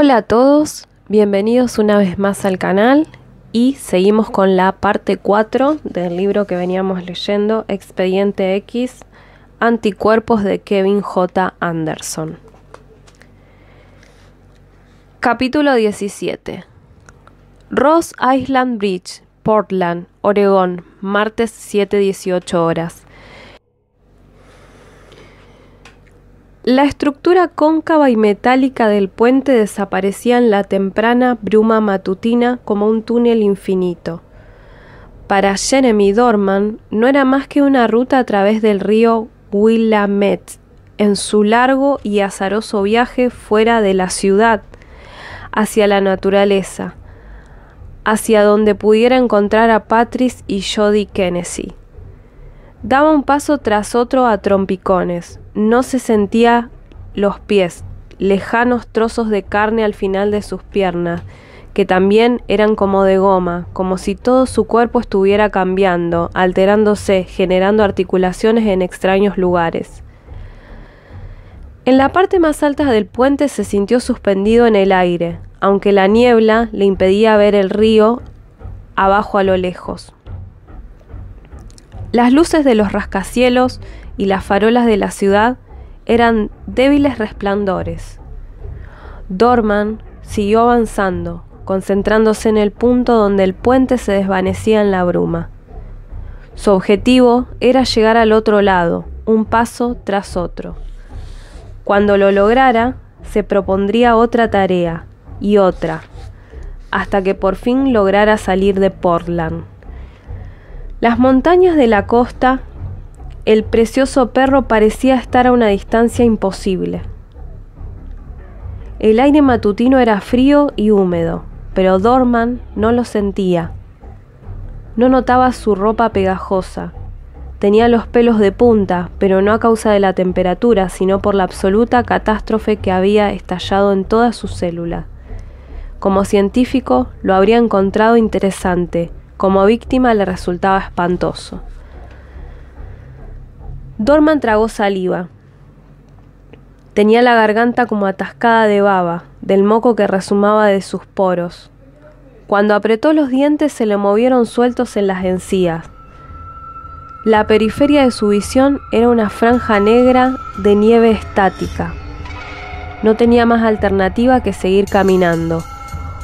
Hola a todos, bienvenidos una vez más al canal y seguimos con la parte 4 del libro que veníamos leyendo, Expediente X, Anticuerpos de Kevin J. Anderson. Capítulo 17. Ross Island Bridge, Portland, Oregón, martes 7:18 horas. La estructura cóncava y metálica del puente desaparecía en la temprana bruma matutina como un túnel infinito. Para Jeremy Dorman no era más que una ruta a través del río Willamette, en su largo y azaroso viaje fuera de la ciudad, hacia la naturaleza, hacia donde pudiera encontrar a Patrice y Jody Kennedy. Daba un paso tras otro a trompicones. No se sentía los pies, lejanos trozos de carne al final de sus piernas, que también eran como de goma, como si todo su cuerpo estuviera cambiando, alterándose, generando articulaciones en extraños lugares. En la parte más alta del puente se sintió suspendido en el aire, aunque la niebla le impedía ver el río abajo a lo lejos. Las luces de los rascacielos y las farolas de la ciudad eran débiles resplandores. Dorman siguió avanzando, concentrándose en el punto donde el puente se desvanecía en la bruma. Su objetivo era llegar al otro lado, un paso tras otro. Cuando lo lograra, se propondría otra tarea y otra, hasta que por fin lograra salir de Portland. Las montañas de la costa, el precioso perro parecía estar a una distancia imposible. El aire matutino era frío y húmedo, pero Dorman no lo sentía. No notaba su ropa pegajosa. Tenía los pelos de punta, pero no a causa de la temperatura, sino por la absoluta catástrofe que había estallado en todas sus células. Como científico, lo habría encontrado interesante. Como víctima le resultaba espantoso. Dorman tragó saliva. Tenía la garganta como atascada de baba, del moco que rezumaba de sus poros. Cuando apretó los dientes se le movieron sueltos en las encías. La periferia de su visión era una franja negra de nieve estática. No tenía más alternativa que seguir caminando.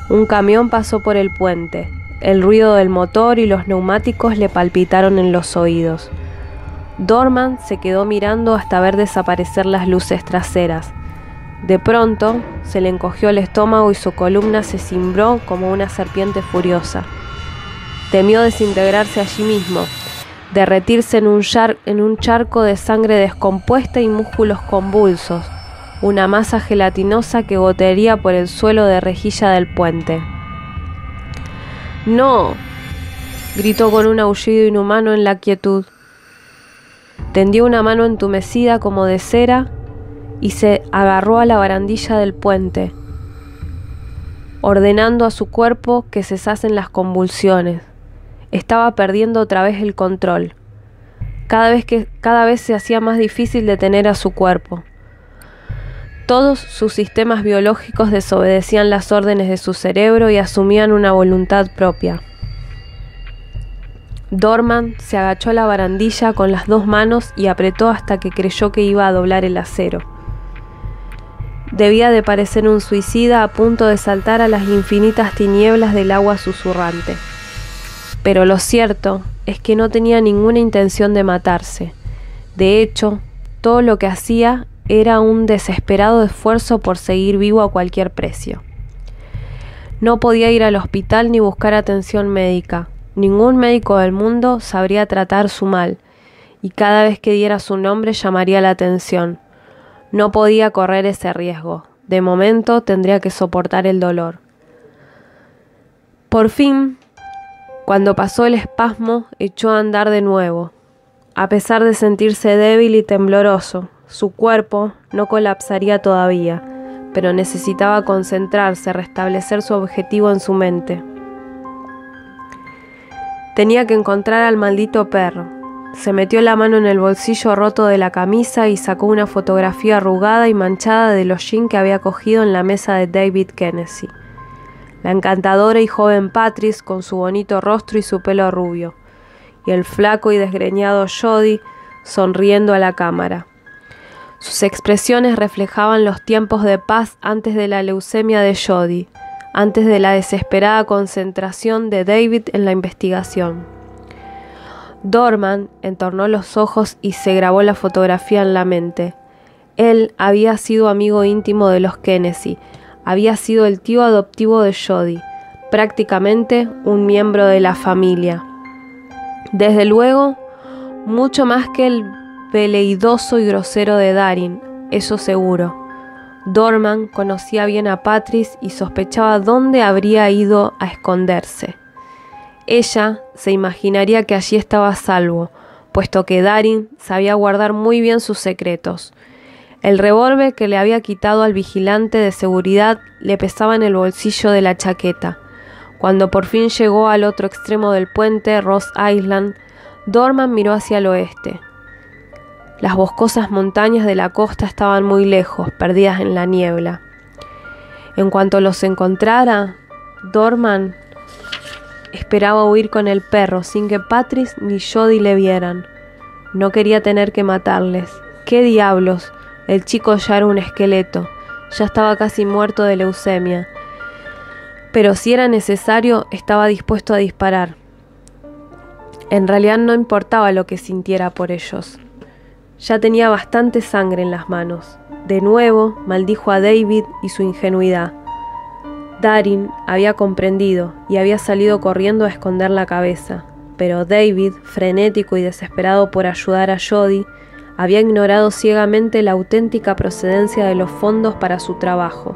Un camión pasó por el puente. El ruido del motor y los neumáticos le palpitaron en los oídos. Dorman se quedó mirando hasta ver desaparecer las luces traseras. De pronto, se le encogió el estómago y su columna se cimbró como una serpiente furiosa. Temió desintegrarse allí mismo, derretirse en un charco de sangre descompuesta y músculos convulsos, una masa gelatinosa que gotearía por el suelo de rejilla del puente. ¡No!, gritó con un aullido inhumano en la quietud. Tendió una mano entumecida como de cera y se agarró a la barandilla del puente, ordenando a su cuerpo que cesasen las convulsiones. Estaba perdiendo otra vez el control. Cada vez se hacía más difícil detener a su cuerpo. Todos sus sistemas biológicos desobedecían las órdenes de su cerebro y asumían una voluntad propia. Dorman se agachó a la barandilla con las dos manos y apretó hasta que creyó que iba a doblar el acero. Debía de parecer un suicida a punto de saltar a las infinitas tinieblas del agua susurrante. Pero lo cierto es que no tenía ninguna intención de matarse. De hecho, todo lo que hacía era un desesperado esfuerzo por seguir vivo a cualquier precio. No podía ir al hospital ni buscar atención médica. Ningún médico del mundo sabría tratar su mal, y cada vez que diera su nombre llamaría la atención. No podía correr ese riesgo. De momento tendría que soportar el dolor. Por fin, cuando pasó el espasmo, echó a andar de nuevo. A pesar de sentirse débil y tembloroso, su cuerpo no colapsaría todavía, pero necesitaba concentrarse, restablecer su objetivo en su mente. Tenía que encontrar al maldito perro, Se metió la mano en el bolsillo roto de la camisa y sacó una fotografía arrugada y manchada del hollín que había cogido en la mesa de David Kennedy. La encantadora y joven Patrice con su bonito rostro y su pelo rubio, y el flaco y desgreñado Jody sonriendo a la cámara. Sus expresiones reflejaban los tiempos de paz antes de la leucemia de Jody, antes de la desesperada concentración de David en la investigación. Dorman entornó los ojos y se grabó la fotografía en la mente. Él había sido amigo íntimo de los Kennedy, había sido el tío adoptivo de Jody, prácticamente un miembro de la familia. Desde luego, mucho más que el veleidoso y grosero de Darin, eso seguro. Dorman conocía bien a Patrice y sospechaba dónde habría ido a esconderse. Ella se imaginaría que allí estaba a salvo, puesto que Darin sabía guardar muy bien sus secretos. El revólver que le había quitado al vigilante de seguridad le pesaba en el bolsillo de la chaqueta. Cuando por fin llegó al otro extremo del puente, Ross Island, Dorman miró hacia el oeste. Las boscosas montañas de la costa estaban muy lejos, perdidas en la niebla. En cuanto los encontrara, Dorman esperaba huir con el perro sin que Patrice ni Jody le vieran. No quería tener que matarles. ¡Qué diablos! El chico ya era un esqueleto, ya estaba casi muerto de leucemia. Pero si era necesario, estaba dispuesto a disparar. En realidad no importaba lo que sintiera por ellos. Ya tenía bastante sangre en las manos. De nuevo, maldijo a David y su ingenuidad. Darin había comprendido y había salido corriendo a esconder la cabeza, pero David, frenético y desesperado por ayudar a Jody, había ignorado ciegamente la auténtica procedencia de los fondos para su trabajo.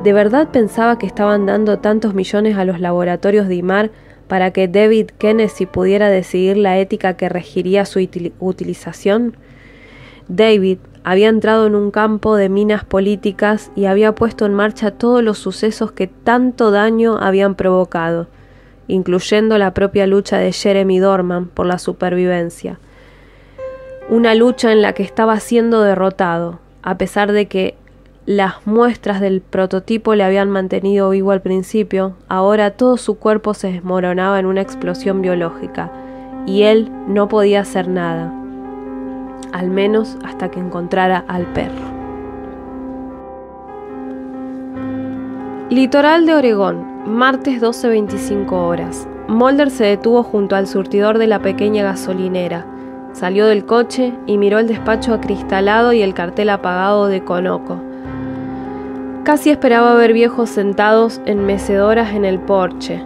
¿De verdad pensaba que estaban dando tantos millones a los laboratorios DIMAR para que David Kennedy pudiera decidir la ética que regiría su utilización? David había entrado en un campo de minas políticas y había puesto en marcha todos los sucesos que tanto daño habían provocado, incluyendo la propia lucha de Jeremy Dorman por la supervivencia. Una lucha en la que estaba siendo derrotado, a pesar de que las muestras del prototipo le habían mantenido vivo al principio. Ahora todo su cuerpo se desmoronaba en una explosión biológica, y él no podía hacer nada, al menos hasta que encontrara al perro. Litoral de Oregón, martes 12:25 horas. Mulder se detuvo junto al surtidor de la pequeña gasolinera. Salió del coche y miró el despacho acristalado y el cartel apagado de Conoco. Casi esperaba ver viejos sentados en mecedoras en el porche,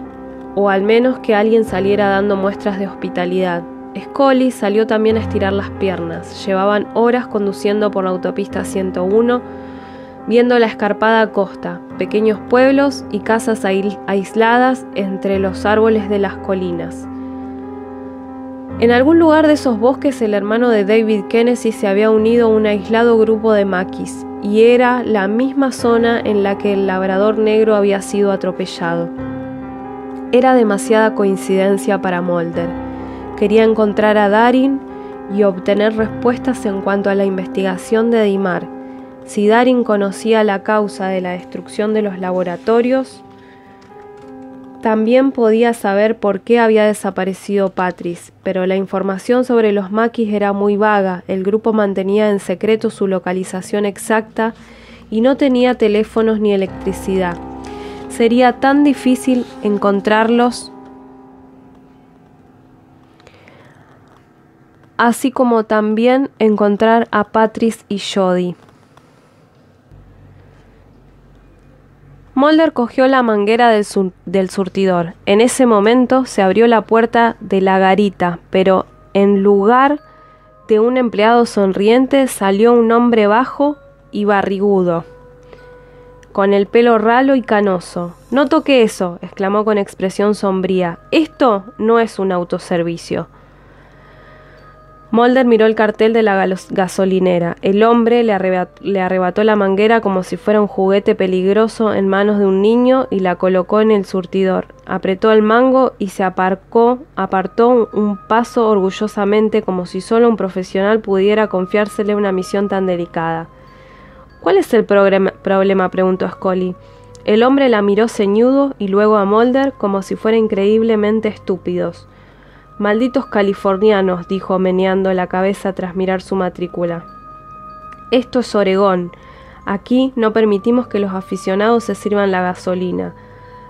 o al menos que alguien saliera dando muestras de hospitalidad. Scully salió también a estirar las piernas. Llevaban horas conduciendo por la autopista 101, viendo la escarpada costa, pequeños pueblos y casas aisladas entre los árboles de las colinas. En algún lugar de esos bosques el hermano de David Kennedy se había unido a un aislado grupo de maquis, y era la misma zona en la que el labrador negro había sido atropellado. Era demasiada coincidencia para Mulder. Quería encontrar a Darin y obtener respuestas en cuanto a la investigación de DIMAR. Si Darin conocía la causa de la destrucción de los laboratorios, también podía saber por qué había desaparecido Patrice, pero la información sobre los maquis era muy vaga. El grupo mantenía en secreto su localización exacta y no tenía teléfonos ni electricidad. Sería tan difícil encontrarlos, así como también encontrar a Patrice y Jody. Mulder cogió la manguera del surtidor. En ese momento se abrió la puerta de la garita, pero en lugar de un empleado sonriente salió un hombre bajo y barrigudo, con el pelo ralo y canoso. «No toque eso», exclamó con expresión sombría. «Esto no es un autoservicio». Mulder miró el cartel de la gasolinera. El hombre le arrebató la manguera como si fuera un juguete peligroso en manos de un niño y la colocó en el surtidor. Apretó el mango y se apartó un paso orgullosamente, como si solo un profesional pudiera confiársele una misión tan delicada. ¿Cuál es el problema?, preguntó Scully. El hombre la miró ceñudo y luego a Mulder como si fueran increíblemente estúpidos. «Malditos californianos», dijo meneando la cabeza tras mirar su matrícula. «Esto es Oregón. Aquí no permitimos que los aficionados se sirvan la gasolina».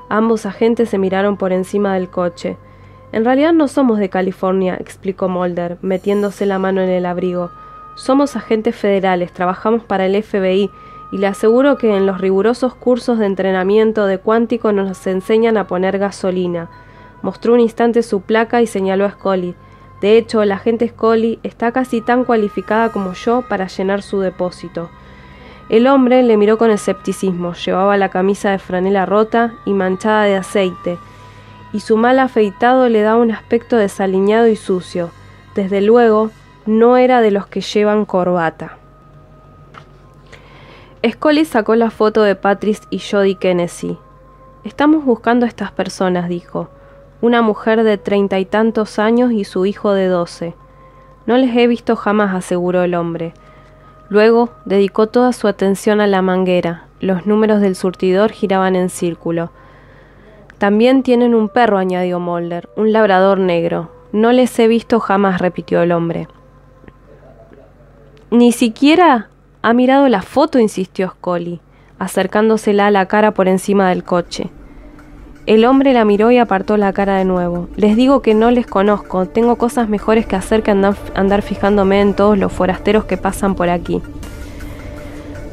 Ambos agentes se miraron por encima del coche. «En realidad no somos de California», explicó Mulder, metiéndose la mano en el abrigo. «Somos agentes federales, trabajamos para el FBI, y le aseguro que en los rigurosos cursos de entrenamiento de Cuántico nos enseñan a poner gasolina». Mostró un instante su placa y señaló a Scully. «De hecho, la agente Scully está casi tan cualificada como yo para llenar su depósito». El hombre le miró con escepticismo. Llevaba la camisa de franela rota y manchada de aceite, y su mal afeitado le daba un aspecto desaliñado y sucio. Desde luego, no era de los que llevan corbata. Scully sacó la foto de Patrice y Jody Kennedy. «Estamos buscando a estas personas», dijo. «Una mujer de 30 y tantos años y su hijo de 12. No les he visto jamás», aseguró el hombre. Luego dedicó toda su atención a la manguera. Los números del surtidor giraban en círculo. «También tienen un perro», añadió Mulder, «un labrador negro». «No les he visto jamás», repitió el hombre. «Ni siquiera ha mirado la foto», insistió Scully, acercándosela a la cara por encima del coche. El hombre la miró y apartó la cara de nuevo. «Les digo que no les conozco. Tengo cosas mejores que hacer que andar fijándome en todos los forasteros que pasan por aquí».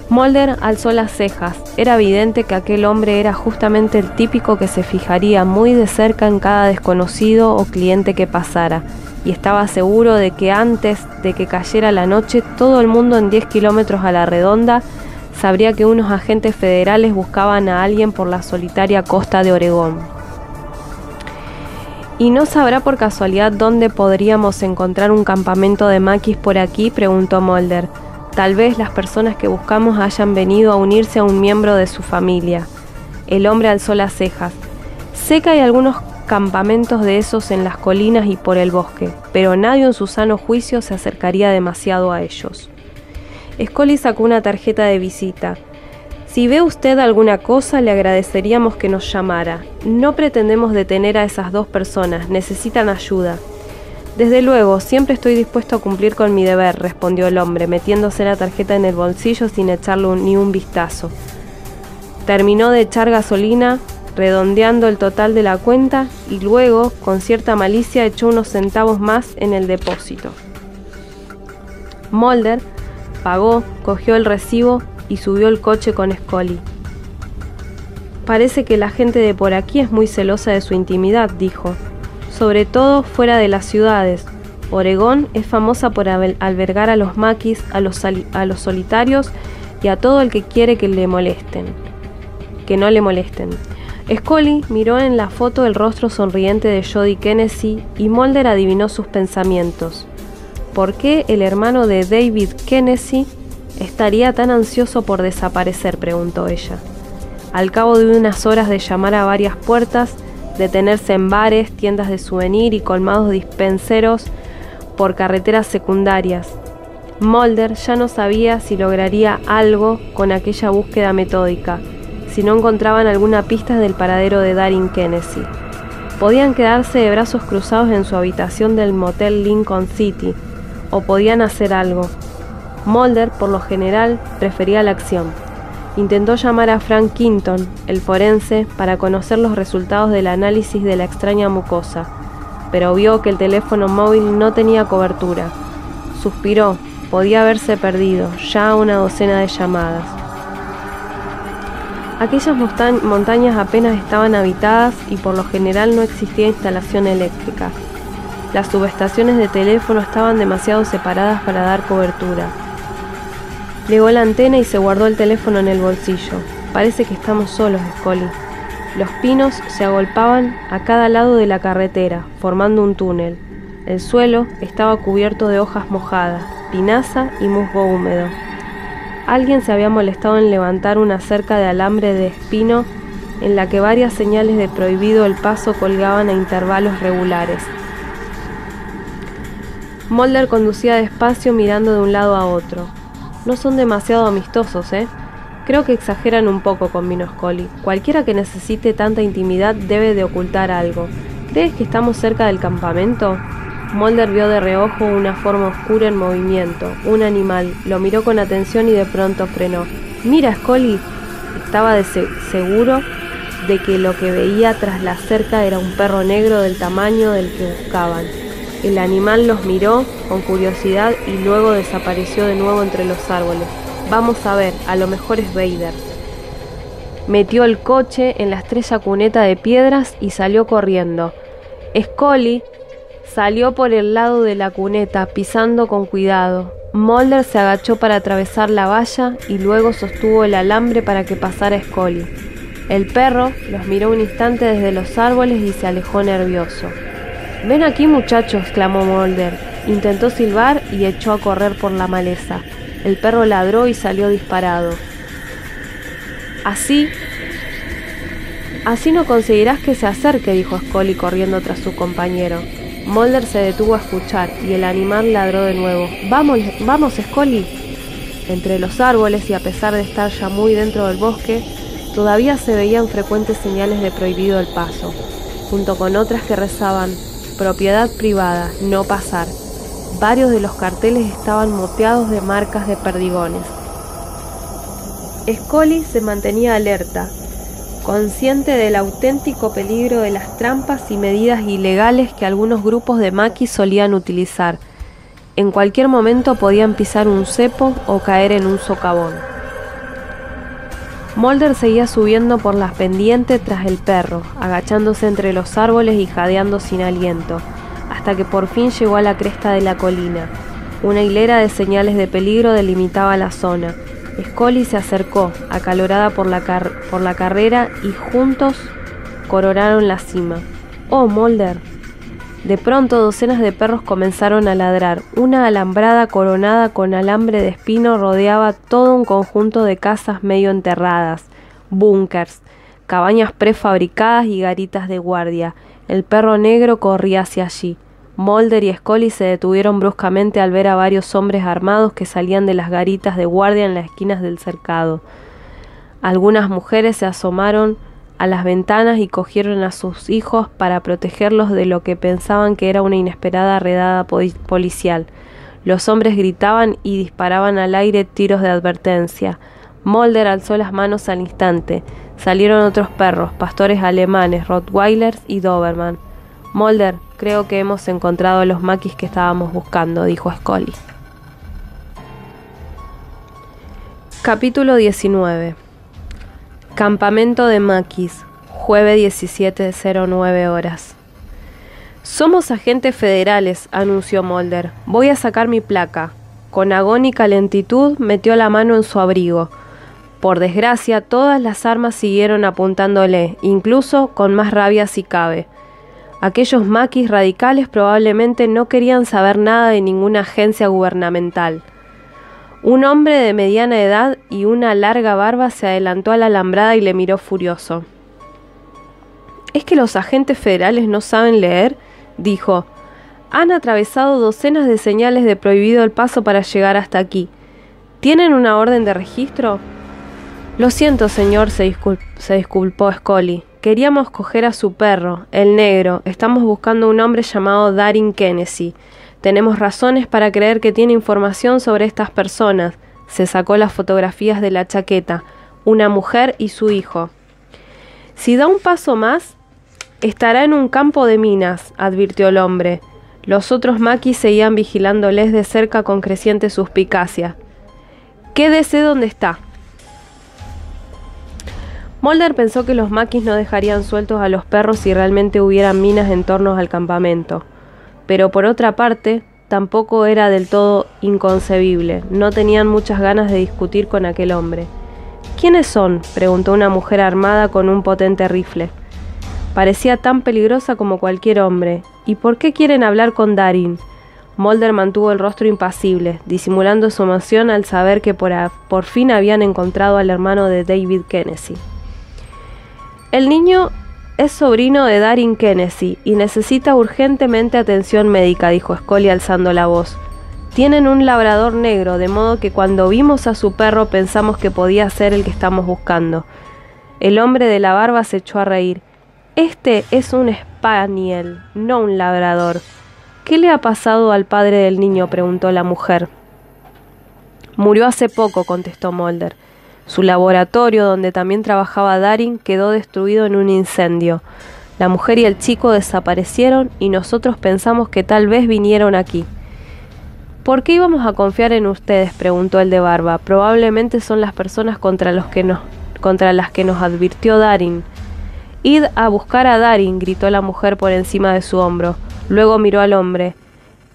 Mulder alzó las cejas. Era evidente que aquel hombre era justamente el típico que se fijaría muy de cerca en cada desconocido o cliente que pasara, y estaba seguro de que antes de que cayera la noche todo el mundo en 10 kilómetros a la redonda sabría que unos agentes federales buscaban a alguien por la solitaria costa de Oregón. «¿Y no sabrá por casualidad dónde podríamos encontrar un campamento de maquis por aquí?», preguntó Mulder. «Tal vez las personas que buscamos hayan venido a unirse a un miembro de su familia». El hombre alzó las cejas. «Sé que hay algunos campamentos de esos en las colinas y por el bosque, pero nadie en su sano juicio se acercaría demasiado a ellos». Scully sacó una tarjeta de visita. «Si ve usted alguna cosa, le agradeceríamos que nos llamara. No pretendemos detener a esas dos personas, necesitan ayuda». «Desde luego, siempre estoy dispuesto a cumplir con mi deber», respondió el hombre, metiéndose la tarjeta en el bolsillo sin echarle ni un vistazo. Terminó de echar gasolina, redondeando el total de la cuenta, y luego, con cierta malicia, echó unos centavos más en el depósito. Mulder pagó, cogió el recibo y subió el coche con Scully. «Parece que la gente de por aquí es muy celosa de su intimidad», dijo. «Sobre todo fuera de las ciudades. Oregón es famosa por albergar a los maquis, a los solitarios y a todo el que quiere que no le molesten». Scully miró en la foto el rostro sonriente de Jody Kennedy y Mulder adivinó sus pensamientos. ¿Por qué el hermano de David Kennedy estaría tan ansioso por desaparecer?, preguntó ella. Al cabo de unas horas de llamar a varias puertas, detenerse en bares, tiendas de souvenir y colmados dispenseros por carreteras secundarias, Mulder ya no sabía si lograría algo con aquella búsqueda metódica, si no encontraban alguna pista del paradero de Darin Kennedy. Podían quedarse de brazos cruzados en su habitación del motel Lincoln City, o podían hacer algo. Mulder, por lo general, prefería la acción. Intentó llamar a Frank Quinton, el forense, para conocer los resultados del análisis de la extraña mucosa, pero vio que el teléfono móvil no tenía cobertura. Suspiró, podía haberse perdido, ya una docena de llamadas. Aquellas montañas apenas estaban habitadas y por lo general no existía instalación eléctrica. Las subestaciones de teléfono estaban demasiado separadas para dar cobertura. Plegó la antena y se guardó el teléfono en el bolsillo. «Parece que estamos solos, Scully». Los pinos se agolpaban a cada lado de la carretera, formando un túnel. El suelo estaba cubierto de hojas mojadas, pinaza y musgo húmedo. Alguien se había molestado en levantar una cerca de alambre de espino en la que varias señales de prohibido el paso colgaban a intervalos regulares. Mulder conducía despacio mirando de un lado a otro. No son demasiado amistosos, ¿eh? Creo que exageran un poco, convino Scully. Cualquiera que necesite tanta intimidad debe de ocultar algo. ¿Crees que estamos cerca del campamento? Mulder vio de reojo una forma oscura en movimiento, un animal. Lo miró con atención y de pronto frenó. «Mira, Scully». Estaba seguro de que lo que veía tras la cerca era un perro negro del tamaño del que buscaban. El animal los miró con curiosidad y luego desapareció de nuevo entre los árboles. «Vamos a ver, a lo mejor es Vader». Metió el coche en la estrecha cuneta de piedras y salió corriendo. Scully salió por el lado de la cuneta, pisando con cuidado. Mulder se agachó para atravesar la valla y luego sostuvo el alambre para que pasara Scully. El perro los miró un instante desde los árboles y se alejó nervioso. «Ven aquí, muchachos», clamó Mulder. Intentó silbar y echó a correr por la maleza. El perro ladró y salió disparado. Así no conseguirás que se acerque», dijo Scully corriendo tras su compañero. Mulder se detuvo a escuchar y el animal ladró de nuevo. Vamos, Scully». Entre los árboles, y a pesar de estar ya muy dentro del bosque, todavía se veían frecuentes señales de prohibido el paso, junto con otras que rezaban: «Propiedad privada, no pasar». Varios de los carteles estaban moteados de marcas de perdigones. Scully se mantenía alerta, consciente del auténtico peligro de las trampas y medidas ilegales que algunos grupos de maquis solían utilizar. En cualquier momento podían pisar un cepo o caer en un socavón. Mulder seguía subiendo por las pendientes tras el perro, agachándose entre los árboles y jadeando sin aliento, hasta que por fin llegó a la cresta de la colina. Una hilera de señales de peligro delimitaba la zona. Scully se acercó, acalorada por la carrera, y juntos coronaron la cima. «¡Oh, Mulder!». De pronto docenas de perros comenzaron a ladrar. Una alambrada coronada con alambre de espino rodeaba todo un conjunto de casas medio enterradas, búnkers, cabañas prefabricadas y garitas de guardia. El perro negro corría hacia allí. Mulder y Scully se detuvieron bruscamente al ver a varios hombres armados que salían de las garitas de guardia en las esquinas del cercado. Algunas mujeres se asomaron a las ventanas y cogieron a sus hijos para protegerlos de lo que pensaban que era una inesperada redada policial. Los hombres gritaban y disparaban al aire tiros de advertencia. Mulder alzó las manos al instante. Salieron otros perros, pastores alemanes, rottweilers y doberman. «Mulder, creo que hemos encontrado a los maquis que estábamos buscando», dijo Scully. Capítulo 19. Campamento de maquis, jueves 17:09 horas. «Somos agentes federales», anunció Mulder. «Voy a sacar mi placa». Con agónica lentitud metió la mano en su abrigo. Por desgracia, todas las armas siguieron apuntándole, incluso con más rabia si cabe. Aquellos maquis radicales probablemente no querían saber nada de ninguna agencia gubernamental. Un hombre de mediana edad y una larga barba se adelantó a la alambrada y le miró furioso. «¿Es que los agentes federales no saben leer?», dijo. «Han atravesado docenas de señales de prohibido el paso para llegar hasta aquí. ¿Tienen una orden de registro?». «Lo siento, señor», se disculpó Scully. «Queríamos coger a su perro, el negro. Estamos buscando a un hombre llamado Darin Kennedy. Tenemos razones para creer que tiene información sobre estas personas». Se sacó las fotografías de la chaqueta. Una mujer y su hijo. «Si da un paso más, estará en un campo de minas», advirtió el hombre. Los otros maquis seguían vigilándoles de cerca con creciente suspicacia. «Quédese donde está». Mulder pensó que los maquis no dejarían sueltos a los perros si realmente hubieran minas en torno al campamento. Pero por otra parte, tampoco era del todo inconcebible. No tenían muchas ganas de discutir con aquel hombre. «¿Quiénes son?», preguntó una mujer armada con un potente rifle. Parecía tan peligrosa como cualquier hombre, ¿Y por qué quieren hablar con Darin? Mulder mantuvo el rostro impasible, disimulando su emoción al saber que por fin habían encontrado al hermano de David Kennedy. El niño es sobrino de Darin Kennedy y necesita urgentemente atención médica, dijo Scully alzando la voz. Tienen un labrador negro, de modo que cuando vimos a su perro pensamos que podía ser el que estamos buscando. El hombre de la barba se echó a reír. Este es un spaniel, no un labrador. ¿Qué le ha pasado al padre del niño?, preguntó la mujer. Murió hace poco, contestó Mulder. Su laboratorio, donde también trabajaba Darin, quedó destruido en un incendio. La mujer y el chico desaparecieron y nosotros pensamos que tal vez vinieron aquí. ¿Por qué íbamos a confiar en ustedes?, preguntó el de barba. Probablemente son las personas contra las que nos advirtió Darin. Id a buscar a Darin, gritó la mujer por encima de su hombro. Luego miró al hombre.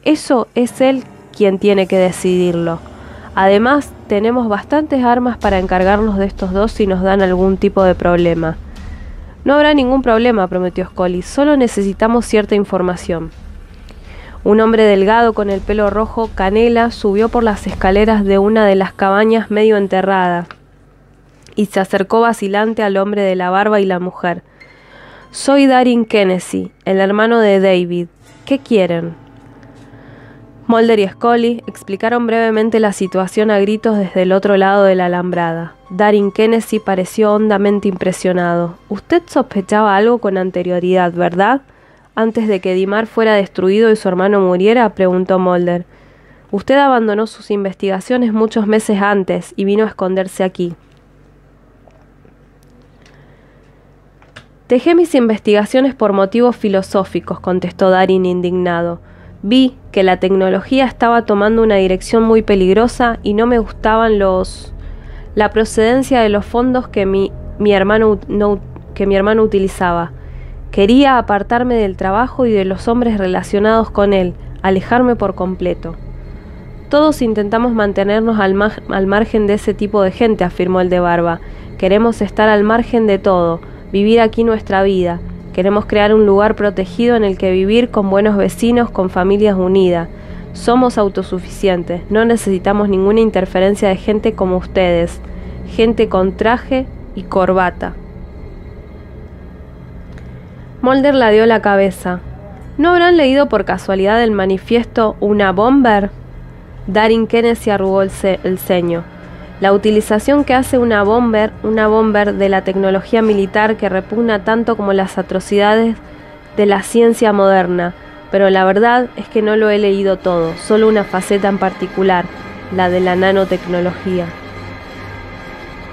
Eso es él quien tiene que decidirlo. Además, tenemos bastantes armas para encargarnos de estos dos si nos dan algún tipo de problema. No habrá ningún problema, prometió Scully. Solo necesitamos cierta información. Un hombre delgado con el pelo rojo canela subió por las escaleras de una de las cabañas medio enterrada y se acercó vacilante al hombre de la barba y la mujer. Soy Darin Kennedy, el hermano de David. ¿Qué quieren? Mulder y Scully explicaron brevemente la situación a gritos desde el otro lado de la alambrada. Darin Kennedy pareció hondamente impresionado. Usted sospechaba algo con anterioridad, ¿verdad? Antes de que Dimar fuera destruido y su hermano muriera, preguntó Mulder. Usted abandonó sus investigaciones muchos meses antes y vino a esconderse aquí. Dejé mis investigaciones por motivos filosóficos, contestó Darin indignado. Vi que la tecnología estaba tomando una dirección muy peligrosa y no me gustaban la procedencia de los fondos que mi hermano utilizaba. Quería apartarme del trabajo y de los hombres relacionados con él, alejarme por completo. Todos intentamos mantenernos al margen de ese tipo de gente, afirmó el de barba. Queremos estar al margen de todo, vivir aquí nuestra vida. Queremos crear un lugar protegido en el que vivir con buenos vecinos, con familias unidas. Somos autosuficientes, no necesitamos ninguna interferencia de gente como ustedes, gente con traje y corbata. Mulder ladeó la cabeza. ¿No habrán leído por casualidad el manifiesto Una Bomber? Darin Kennedy arrugó el ceño. La utilización que hace una bomber de la tecnología militar que repugna tanto como las atrocidades de la ciencia moderna, pero la verdad es que no lo he leído todo, solo una faceta en particular, la de la nanotecnología.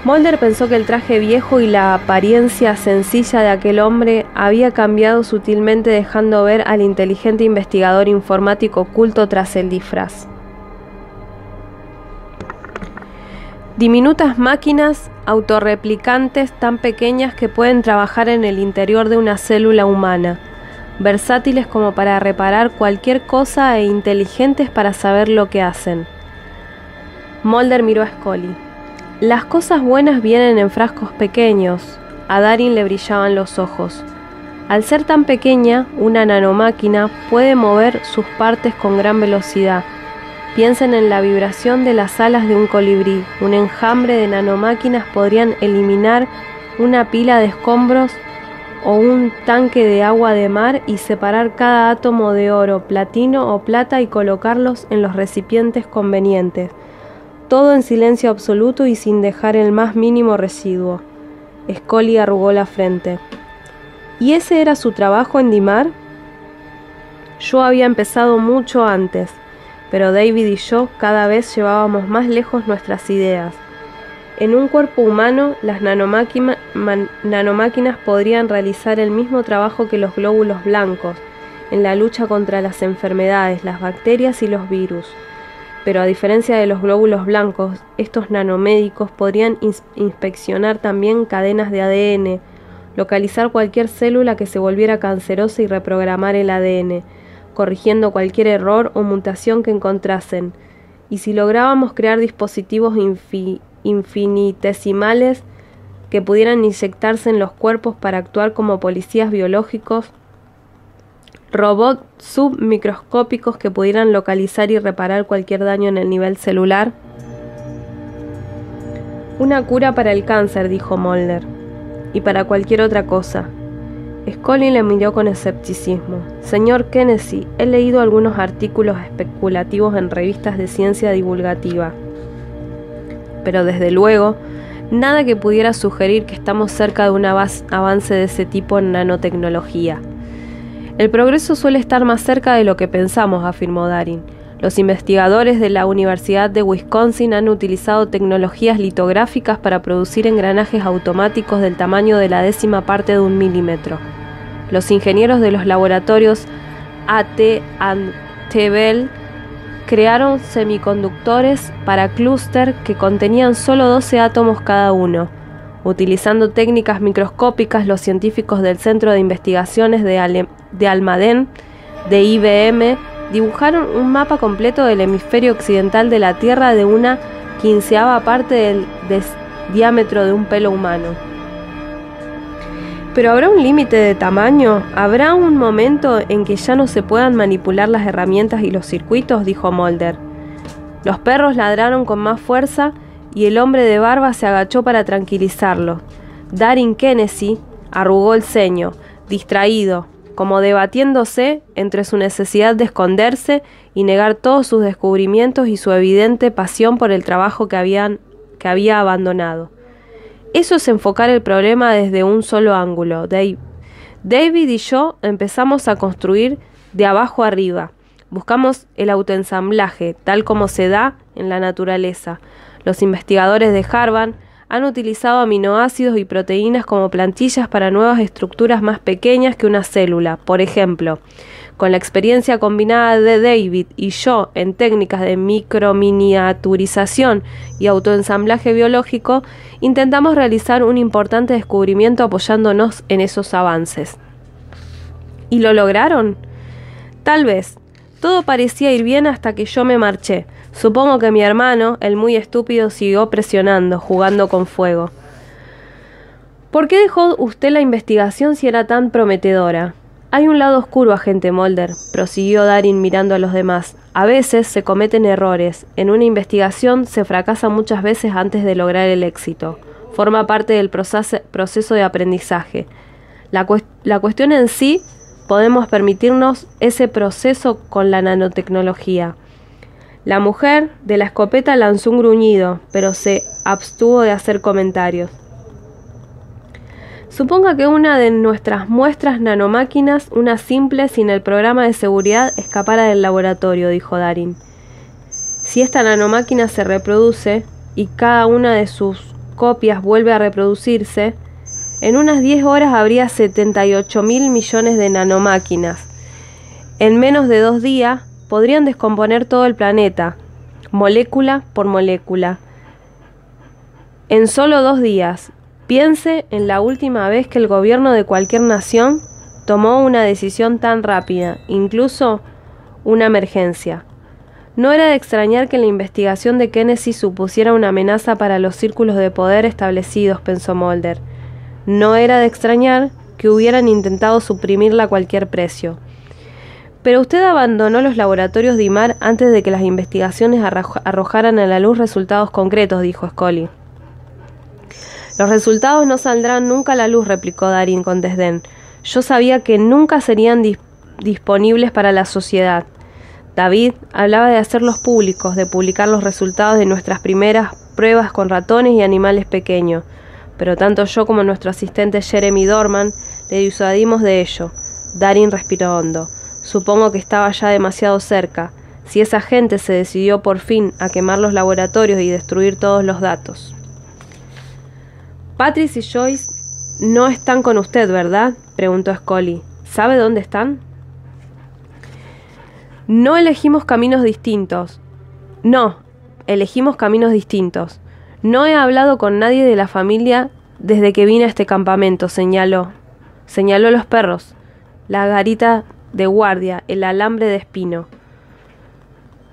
Mulder pensó que el traje viejo y la apariencia sencilla de aquel hombre había cambiado sutilmente, dejando ver al inteligente investigador informático oculto tras el disfraz. Diminutas máquinas autorreplicantes tan pequeñas que pueden trabajar en el interior de una célula humana, versátiles como para reparar cualquier cosa e inteligentes para saber lo que hacen. Mulder miró a Scully. Las cosas buenas vienen en frascos pequeños. A Darin le brillaban los ojos. Al ser tan pequeña, una nanomáquina puede mover sus partes con gran velocidad. Piensen en la vibración de las alas de un colibrí. Un enjambre de nanomáquinas podrían eliminar una pila de escombros o un tanque de agua de mar y separar cada átomo de oro, platino o plata y colocarlos en los recipientes convenientes. Todo en silencio absoluto y sin dejar el más mínimo residuo. Scully arrugó la frente. ¿Y ese era su trabajo en Dimar? Yo había empezado mucho antes, pero David y yo cada vez llevábamos más lejos nuestras ideas. En un cuerpo humano, las nanomáquinas podrían realizar el mismo trabajo que los glóbulos blancos en la lucha contra las enfermedades, las bacterias y los virus. Pero a diferencia de los glóbulos blancos, estos nanomédicos podrían inspeccionar también cadenas de ADN, localizar cualquier célula que se volviera cancerosa y reprogramar el ADN, corrigiendo cualquier error o mutación que encontrasen. Y si lográbamos crear dispositivos infinitesimales que pudieran inyectarse en los cuerpos para actuar como policías biológicos, robots submicroscópicos que pudieran localizar y reparar cualquier daño en el nivel celular. Una cura para el cáncer, dijo Mulder, y para cualquier otra cosa. Scully le miró con escepticismo. Señor Kenesey, he leído algunos artículos especulativos en revistas de ciencia divulgativa, pero desde luego, nada que pudiera sugerir que estamos cerca de un avance de ese tipo en nanotecnología. El progreso suele estar más cerca de lo que pensamos, afirmó Darin. Los investigadores de la Universidad de Wisconsin han utilizado tecnologías litográficas para producir engranajes automáticos del tamaño de la 10ª parte de 1 milímetro. Los ingenieros de los laboratorios A.T. Bell crearon semiconductores para clúster que contenían solo 12 átomos cada uno. Utilizando técnicas microscópicas, los científicos del Centro de Investigaciones de Almaden, de IBM, dibujaron un mapa completo del hemisferio occidental de la Tierra de una 15ª parte del diámetro de un pelo humano. ¿Pero habrá un límite de tamaño? ¿Habrá un momento en que ya no se puedan manipular las herramientas y los circuitos?, dijo Mulder. Los perros ladraron con más fuerza y el hombre de barba se agachó para tranquilizarlo. Darin Kenesey arrugó el ceño, distraído, como debatiéndose entre su necesidad de esconderse y negar todos sus descubrimientos y su evidente pasión por el trabajo que había abandonado. Eso es enfocar el problema desde un solo ángulo. David y yo empezamos a construir de abajo arriba. Buscamos el autoensamblaje, tal como se da en la naturaleza. Los investigadores de Harvard han utilizado aminoácidos y proteínas como plantillas para nuevas estructuras más pequeñas que una célula. Por ejemplo, con la experiencia combinada de David y yo en técnicas de microminiaturización y autoensamblaje biológico, intentamos realizar un importante descubrimiento apoyándonos en esos avances. ¿Y lo lograron? Tal vez. Todo parecía ir bien hasta que yo me marché. Supongo que mi hermano, el muy estúpido, siguió presionando, jugando con fuego. ¿Por qué dejó usted la investigación si era tan prometedora? Hay un lado oscuro, agente Mulder, prosiguió Darin mirando a los demás. A veces se cometen errores. En una investigación se fracasa muchas veces antes de lograr el éxito. Forma parte del proceso de aprendizaje. La cuestión en sí, podemos permitirnos ese proceso con la nanotecnología. La mujer de la escopeta lanzó un gruñido, pero se abstuvo de hacer comentarios. Suponga que una de nuestras muestras nanomáquinas, una simple sin el programa de seguridad, escapara del laboratorio, dijo Darin. Si esta nanomáquina se reproduce y cada una de sus copias vuelve a reproducirse, en unas 10 horas habría 78.000 millones de nanomáquinas. En menos de 2 días podrían descomponer todo el planeta, molécula por molécula. En solo 2 días. Piense en la última vez que el gobierno de cualquier nación tomó una decisión tan rápida, incluso una emergencia. No era de extrañar que la investigación de Kenesey supusiera una amenaza para los círculos de poder establecidos, pensó Mulder. No era de extrañar que hubieran intentado suprimirla a cualquier precio. Pero usted abandonó los laboratorios de IMAR antes de que las investigaciones arrojaran a la luz resultados concretos, dijo Scully. Los resultados no saldrán nunca a la luz, replicó Darin con desdén. Yo sabía que nunca serían disponibles para la sociedad. David hablaba de hacerlos públicos, de publicar los resultados de nuestras primeras pruebas con ratones y animales pequeños. Pero tanto yo como nuestro asistente Jeremy Dorman le disuadimos de ello. Darin respiró hondo. Supongo que estaba ya demasiado cerca. Si esa gente se decidió por fin a quemar los laboratorios y destruir todos los datos. Patrice y Joyce no están con usted, ¿verdad?, preguntó Scully. ¿Sabe dónde están? No elegimos caminos distintos. No, elegimos caminos distintos. No he hablado con nadie de la familia desde que vine a este campamento, señaló. Señaló los perros, la garita de guardia, el alambre de espino.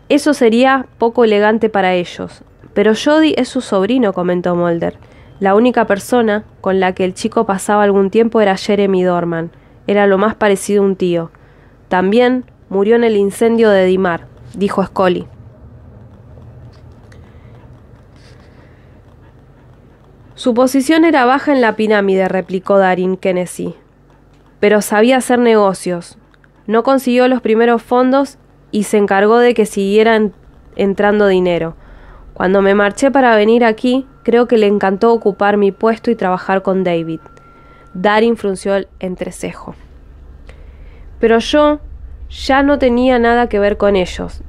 Eso sería poco elegante para ellos. Pero Jody es su sobrino, comentó Mulder. La única persona con la que el chico pasaba algún tiempo era Jeremy Dorman. Era lo más parecido a un tío. También murió en el incendio de Dimar, dijo Scully. Su posición era baja en la pirámide, replicó Darin Kennedy, pero sabía hacer negocios. No consiguió los primeros fondos y se encargó de que siguieran entrando dinero. Cuando me marché para venir aquí, creo que le encantó ocupar mi puesto y trabajar con David. Darin frunció el entrecejo. Pero yo ya no tenía nada que ver con ellos,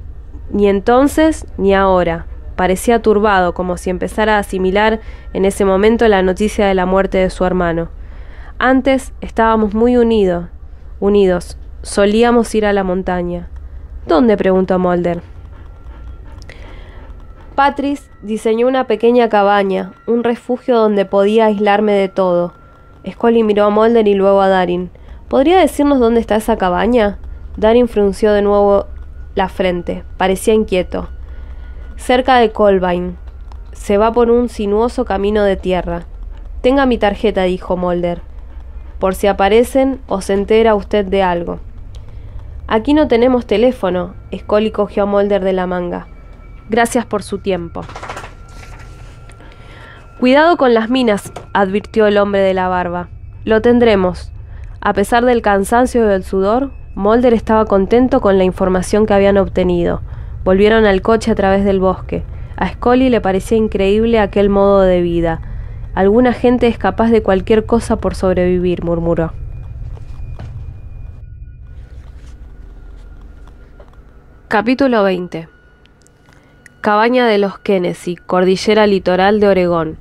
ni entonces ni ahora. Parecía turbado, como si empezara a asimilar en ese momento la noticia de la muerte de su hermano. Antes estábamos muy unidos. Solíamos ir a la montaña. ¿Dónde?, preguntó Mulder. Patrice diseñó una pequeña cabaña, un refugio donde podía aislarme de todo. Scully miró a Mulder y luego a Darin. ¿Podría decirnos dónde está esa cabaña? Darin frunció de nuevo la frente. Parecía inquieto. Cerca de Colvine. Se va por un sinuoso camino de tierra. Tenga mi tarjeta, dijo Mulder. Por si aparecen o se entera usted de algo. Aquí no tenemos teléfono. Scully cogió a Mulder de la manga. Gracias por su tiempo. Cuidado con las minas, advirtió el hombre de la barba. Lo tendremos. A pesar del cansancio y del sudor, Mulder estaba contento con la información que habían obtenido. Volvieron al coche a través del bosque. A Scully le parecía increíble aquel modo de vida. Alguna gente es capaz de cualquier cosa por sobrevivir, murmuró. Capítulo 20. Cabaña de los Kennedy, cordillera litoral de Oregón.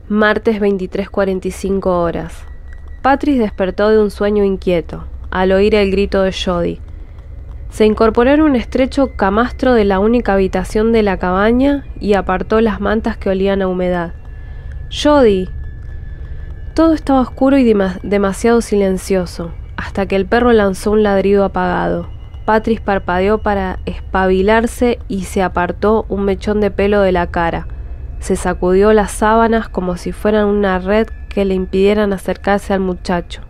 Martes 23:45 horas. Patrice despertó de un sueño inquieto, al oír el grito de Jody. Se incorporó en un estrecho camastro de la única habitación de la cabaña y apartó las mantas que olían a humedad. ¡Jody! Todo estaba oscuro y demasiado silencioso, hasta que el perro lanzó un ladrido apagado. Patrice parpadeó para espabilarse y se apartó un mechón de pelo de la cara. Se sacudió las sábanas como si fueran una red que le impidieran acercarse al muchacho.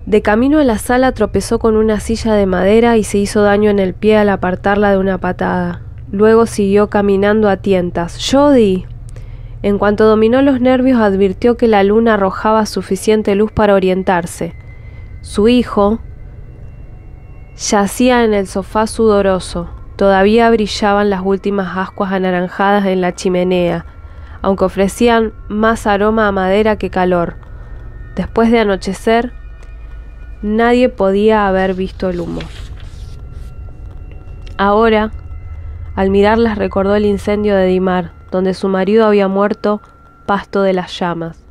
De camino a la sala tropezó con una silla de madera y se hizo daño en el pie al apartarla de una patada. Luego siguió caminando a tientas. ¡Jody! En cuanto dominó los nervios, advirtió que la luna arrojaba suficiente luz para orientarse. Su hijo yacía en el sofá sudoroso. Todavía brillaban las últimas ascuas anaranjadas en la chimenea, aunque ofrecían más aroma a madera que calor. Después de anochecer, nadie podía haber visto el humo. Ahora, al mirarlas, recordó el incendio de Dimar, donde su marido había muerto pasto de las llamas.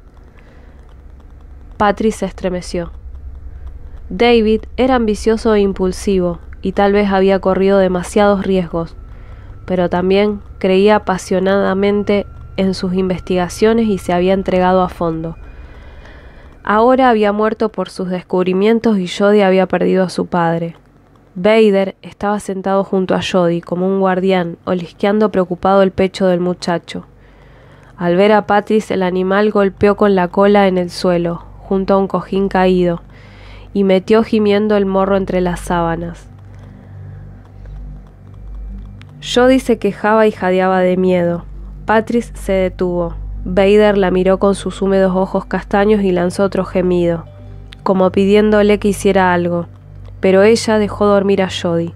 Patrice se estremeció. David era ambicioso e impulsivo, y tal vez había corrido demasiados riesgos, pero también creía apasionadamente en sus investigaciones y se había entregado a fondo. Ahora había muerto por sus descubrimientos y Jody había perdido a su padre. Vader estaba sentado junto a Jody como un guardián, olisqueando preocupado el pecho del muchacho. Al ver a Patrice, el animal golpeó con la cola en el suelo, junto a un cojín caído, y metió gimiendo el morro entre las sábanas. Jody se quejaba y jadeaba de miedo. Patrice se detuvo. Vader la miró con sus húmedos ojos castaños y lanzó otro gemido, como pidiéndole que hiciera algo, pero ella dejó dormir a Jody.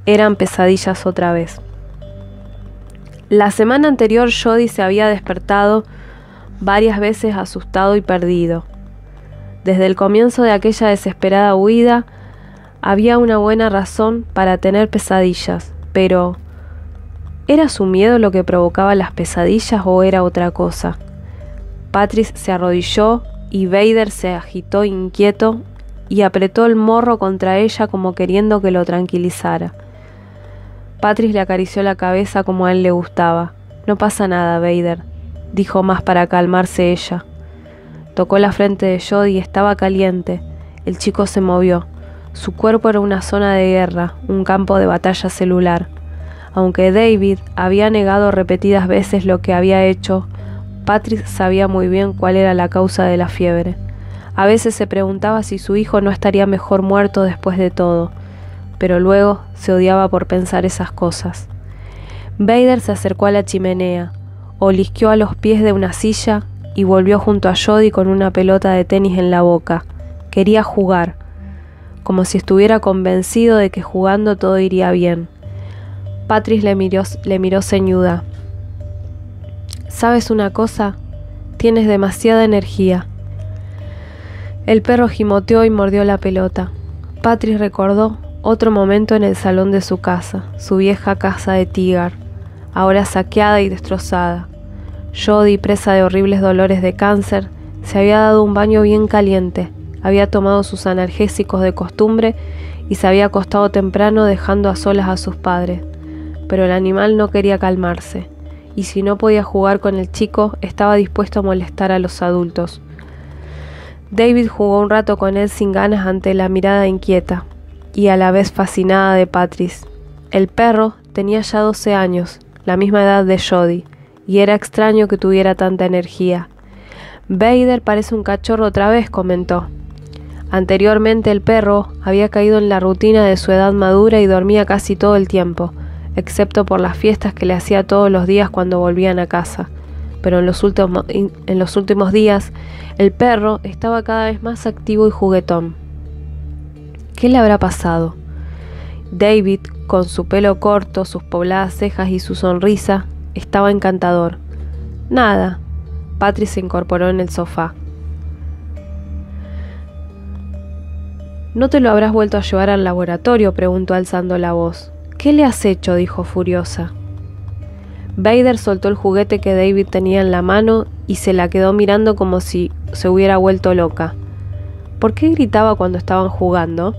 Eran pesadillas otra vez. La semana anterior Jody se había despertado varias veces asustado y perdido. Desde el comienzo de aquella desesperada huida, había una buena razón para tener pesadillas, pero ¿era su miedo lo que provocaba las pesadillas o era otra cosa? Patrice se arrodilló y Vader se agitó inquieto y apretó el morro contra ella como queriendo que lo tranquilizara. Patrice le acarició la cabeza como a él le gustaba. «No pasa nada, Vader», dijo más para calmarse ella. Tocó la frente de Jody y estaba caliente. El chico se movió. Su cuerpo era una zona de guerra, un campo de batalla celular. Aunque David había negado repetidas veces lo que había hecho, Patrice sabía muy bien cuál era la causa de la fiebre. A veces se preguntaba si su hijo no estaría mejor muerto después de todo, pero luego se odiaba por pensar esas cosas. Vader se acercó a la chimenea, olisqueó a los pies de una silla y volvió junto a Jodie con una pelota de tenis en la boca. Quería jugar, como si estuviera convencido de que jugando todo iría bien. Patrice le miró ceñuda. ¿Sabes una cosa? Tienes demasiada energía. El perro gimoteó y mordió la pelota. Patrice recordó otro momento en el salón de su casa, su vieja casa de Tigar, ahora saqueada y destrozada. Jodie, presa de horribles dolores de cáncer, se había dado un baño bien caliente, había tomado sus analgésicos de costumbre y se había acostado temprano dejando a solas a sus padres. Pero el animal no quería calmarse, y si no podía jugar con el chico, estaba dispuesto a molestar a los adultos. David jugó un rato con él sin ganas ante la mirada inquieta y a la vez fascinada de Patrice. El perro tenía ya 12 años, la misma edad de Jodie, y era extraño que tuviera tanta energía. Vader parece un cachorro otra vez, comentó. Anteriormente el perro había caído en la rutina de su edad madura y dormía casi todo el tiempo, excepto por las fiestas que le hacía todos los días cuando volvían a casa. Pero en los últimos días, el perro estaba cada vez más activo y juguetón. ¿Qué le habrá pasado? David, con su pelo corto, sus pobladas cejas y su sonrisa, estaba encantador. Nada. Patrice se incorporó en el sofá. ¿No te lo habrás vuelto a llevar al laboratorio?, preguntó alzando la voz. ¿Qué le has hecho?, dijo furiosa. Vader soltó el juguete que David tenía en la mano y se la quedó mirando como si se hubiera vuelto loca. ¿Por qué gritaba cuando estaban jugando?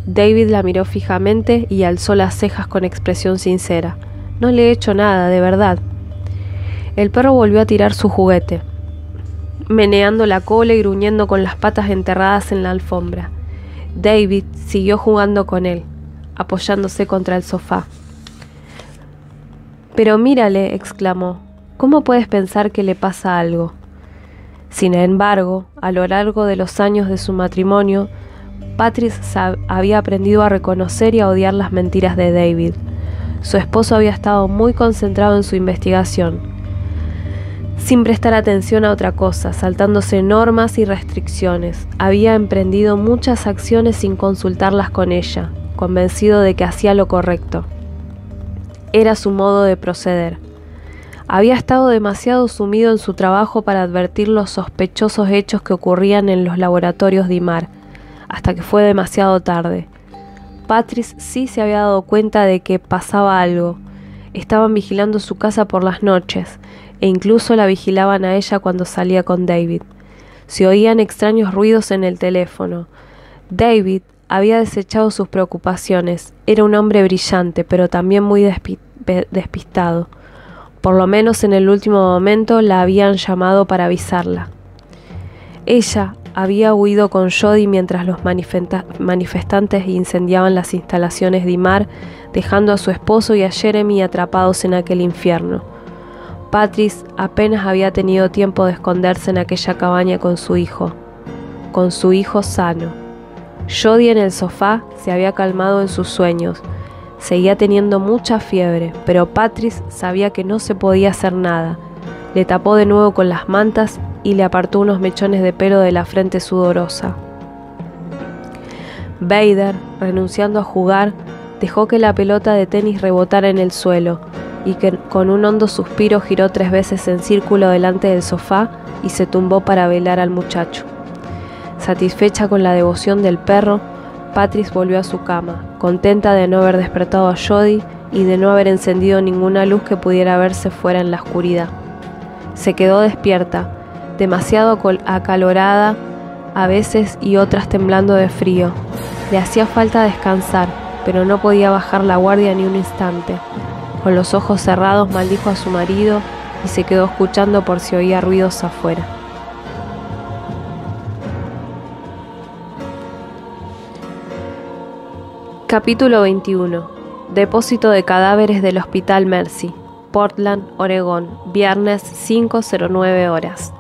David la miró fijamente y alzó las cejas con expresión sincera. No le he hecho nada, de verdad. El perro volvió a tirar su juguete, meneando la cola y gruñendo con las patas enterradas en la alfombra. David siguió jugando con él, apoyándose contra el sofá. «Pero mírale», exclamó, «¿cómo puedes pensar que le pasa algo?». Sin embargo, a lo largo de los años de su matrimonio, Patrice había aprendido a reconocer y a odiar las mentiras de David. Su esposo había estado muy concentrado en su investigación, sin prestar atención a otra cosa, saltándose normas y restricciones. Había emprendido muchas acciones sin consultarlas con ella, convencido de que hacía lo correcto. Era su modo de proceder. Había estado demasiado sumido en su trabajo para advertir los sospechosos hechos que ocurrían en los laboratorios Dimar, hasta que fue demasiado tarde. Patrice sí se había dado cuenta de que pasaba algo. Estaban vigilando su casa por las noches, e incluso la vigilaban a ella cuando salía con David. Se oían extraños ruidos en el teléfono. David había desechado sus preocupaciones. Era un hombre brillante, pero también muy despistado. Por lo menos en el último momento la habían llamado para avisarla. Ella había huido con Jodie mientras los manifestantes incendiaban las instalaciones Dimar, dejando a su esposo y a Jeremy atrapados en aquel infierno. Patrice apenas había tenido tiempo de esconderse en aquella cabaña con su hijo sano. Jodie en el sofá se había calmado en sus sueños. Seguía teniendo mucha fiebre, pero Patrice sabía que no se podía hacer nada. Le tapó de nuevo con las mantas y le apartó unos mechones de pelo de la frente sudorosa. Vader, renunciando a jugar, dejó que la pelota de tenis rebotara en el suelo y que con un hondo suspiro giró 3 veces en círculo delante del sofá y se tumbó para velar al muchacho. Satisfecha con la devoción del perro, Patrice volvió a su cama, contenta de no haber despertado a Jodie y de no haber encendido ninguna luz que pudiera verse fuera en la oscuridad. Se quedó despierta, demasiado acalorada a veces y otras temblando de frío. Le hacía falta descansar, pero no podía bajar la guardia ni un instante. Con los ojos cerrados maldijo a su marido y se quedó escuchando por si oía ruidos afuera. Capítulo 21. Depósito de cadáveres del Hospital Mercy, Portland, Oregón, viernes 5:09 horas.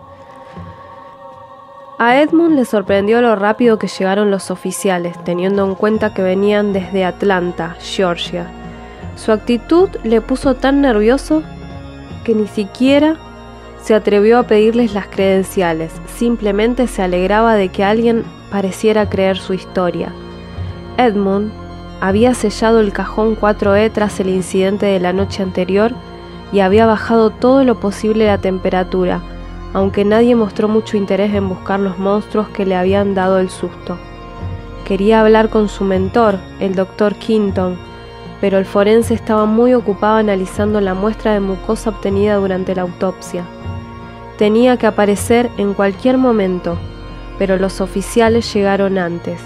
A Edmund le sorprendió lo rápido que llegaron los oficiales, teniendo en cuenta que venían desde Atlanta, Georgia. Su actitud le puso tan nervioso que ni siquiera se atrevió a pedirles las credenciales, simplemente se alegraba de que alguien pareciera creer su historia. Edmund había sellado el cajón 4E tras el incidente de la noche anterior y había bajado todo lo posible la temperatura, aunque nadie mostró mucho interés en buscar los monstruos que le habían dado el susto. Quería hablar con su mentor, el Dr. Quinton, pero el forense estaba muy ocupado analizando la muestra de mucosa obtenida durante la autopsia. Tenía que aparecer en cualquier momento, pero los oficiales llegaron antes.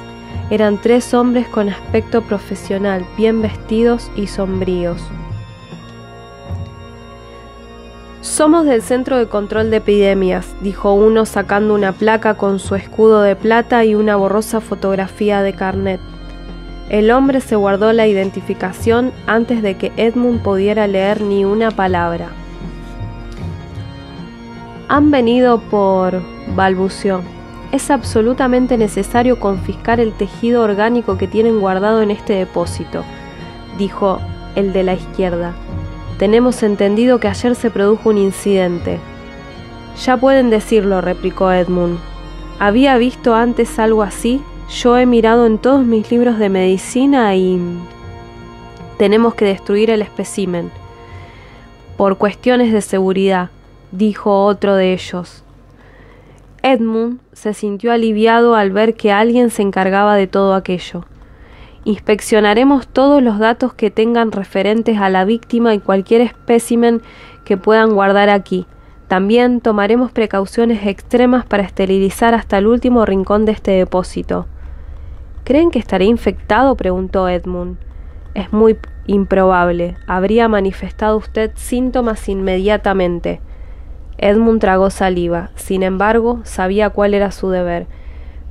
Eran 3 hombres con aspecto profesional, bien vestidos y sombríos. «Somos del Centro de Control de Epidemias», dijo uno sacando una placa con su escudo de plata y una borrosa fotografía de carnet. El hombre se guardó la identificación antes de que Edmund pudiera leer ni una palabra. «Han venido por...», balbuceó. «Es absolutamente necesario confiscar el tejido orgánico que tienen guardado en este depósito», dijo el de la izquierda. «Tenemos entendido que ayer se produjo un incidente». «Ya pueden decirlo», replicó Edmund. «Había visto antes algo así. Yo he mirado en todos mis libros de medicina y... tenemos que destruir el espécimen». «Por cuestiones de seguridad», dijo otro de ellos. Edmund se sintió aliviado al ver que alguien se encargaba de todo aquello. «Inspeccionaremos todos los datos que tengan referentes a la víctima y cualquier espécimen que puedan guardar aquí. También tomaremos precauciones extremas para esterilizar hasta el último rincón de este depósito». «¿Creen que estaré infectado?», preguntó Edmund. «Es muy improbable. Habría manifestado usted síntomas inmediatamente». Edmund tragó saliva. Sin embargo, sabía cuál era su deber.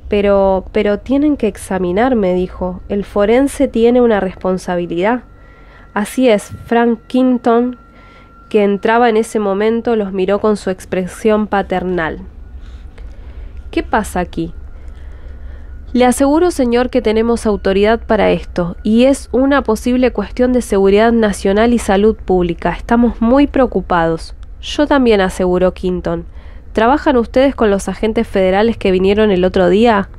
Pero tienen que examinarme», dijo. «El forense tiene una responsabilidad». «Así es». Frank Quinton, que entraba en ese momento, los miró con su expresión paternal. «¿Qué pasa aquí?». «Le aseguro, señor, que tenemos autoridad para esto, y es una posible cuestión de seguridad nacional y salud pública. Estamos muy preocupados». «Yo también», aseguró Quinton. «¿Trabajan ustedes con los agentes federales que vinieron el otro día?».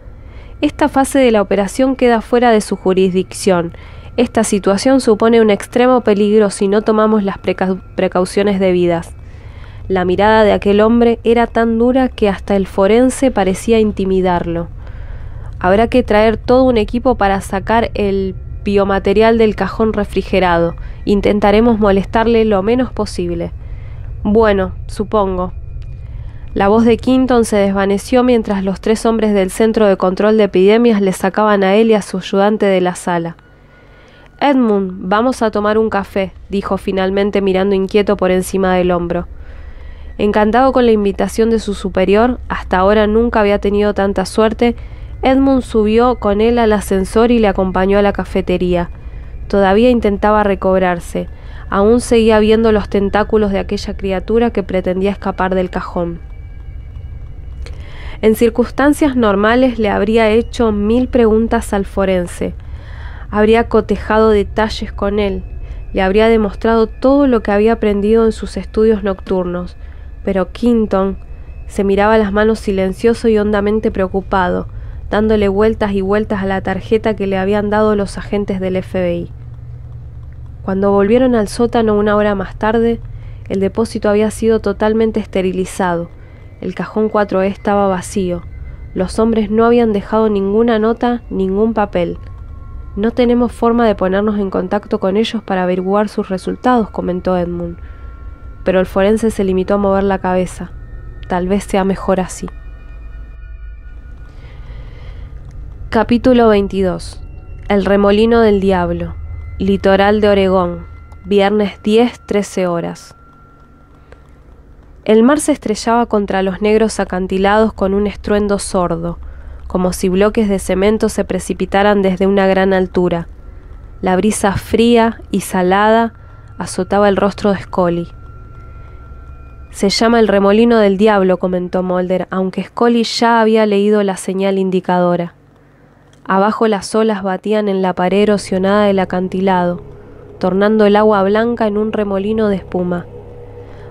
«Esta fase de la operación queda fuera de su jurisdicción. Esta situación supone un extremo peligro si no tomamos las precauciones debidas». La mirada de aquel hombre era tan dura que hasta el forense parecía intimidarlo. «Habrá que traer todo un equipo para sacar el biomaterial del cajón refrigerado. Intentaremos molestarle lo menos posible». «Bueno, supongo». La voz de Quinton se desvaneció mientras los 3 hombres del Centro de Control de Epidemias le sacaban a él y a su ayudante de la sala. «Edmund, vamos a tomar un café», dijo finalmente mirando inquieto por encima del hombro. Encantado con la invitación de su superior, hasta ahora nunca había tenido tanta suerte, Edmund subió con él al ascensor y le acompañó a la cafetería. Todavía intentaba recobrarse. Aún seguía viendo los tentáculos de aquella criatura que pretendía escapar del cajón. En circunstancias normales le habría hecho 1000 preguntas al forense. Habría cotejado detalles con él. Le habría demostrado todo lo que había aprendido en sus estudios nocturnos. Pero Quinton se miraba las manos silencioso y hondamente preocupado, dándole vueltas y vueltas a la tarjeta que le habían dado los agentes del FBI. Cuando volvieron al sótano 1 hora más tarde, el depósito había sido totalmente esterilizado. El cajón 4E estaba vacío. Los hombres no habían dejado ninguna nota, ningún papel. «No tenemos forma de ponernos en contacto con ellos para averiguar sus resultados», comentó Edmund. Pero el forense se limitó a mover la cabeza. «Tal vez sea mejor así». Capítulo 22. El remolino del diablo. Litoral de Oregón, viernes 10, 13 horas. El mar se estrellaba contra los negros acantilados con un estruendo sordo, como si bloques de cemento se precipitaran desde una gran altura. La brisa fría y salada azotaba el rostro de Scully. Se llama el remolino del diablo, comentó Mulder, aunque Scully ya había leído la señal indicadora. Abajo las olas batían en la pared erosionada del acantilado, tornando el agua blanca en un remolino de espuma.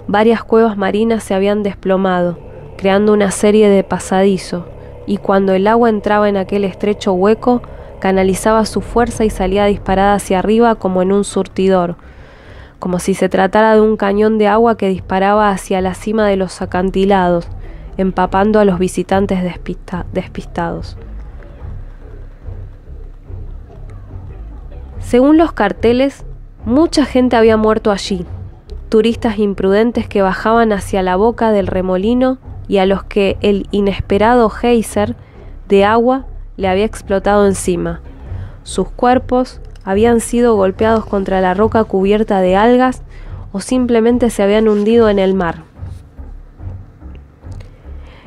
Varias cuevas marinas se habían desplomado, creando una serie de pasadizos, y cuando el agua entraba en aquel estrecho hueco, canalizaba su fuerza y salía disparada hacia arriba como en un surtidor, como si se tratara de un cañón de agua que disparaba hacia la cima de los acantilados, empapando a los visitantes despistados. Según los carteles, mucha gente había muerto allí, turistas imprudentes que bajaban hacia la boca del remolino y a los que el inesperado geyser de agua le había explotado encima. Sus cuerpos habían sido golpeados contra la roca cubierta de algas o simplemente se habían hundido en el mar.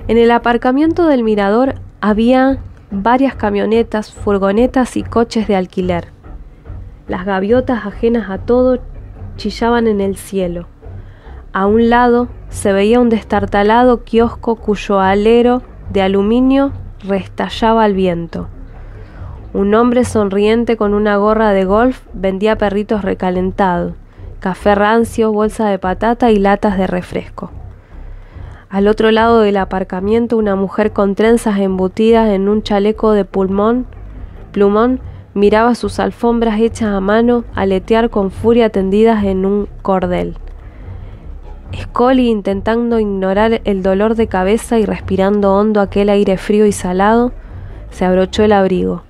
En el aparcamiento del mirador había varias camionetas, furgonetas y coches de alquiler. Las gaviotas, ajenas a todo, chillaban en el cielo. A un lado se veía un destartalado kiosco cuyo alero de aluminio restallaba al viento. Un hombre sonriente con una gorra de golf vendía perritos recalentados, café rancio, bolsa de patata y latas de refresco. Al otro lado del aparcamiento, una mujer con trenzas embutidas en un chaleco de plumón miraba sus alfombras hechas a mano aletear con furia tendidas en un cordel. Scully, intentando ignorar el dolor de cabeza y respirando hondo aquel aire frío y salado, se abrochó el abrigo.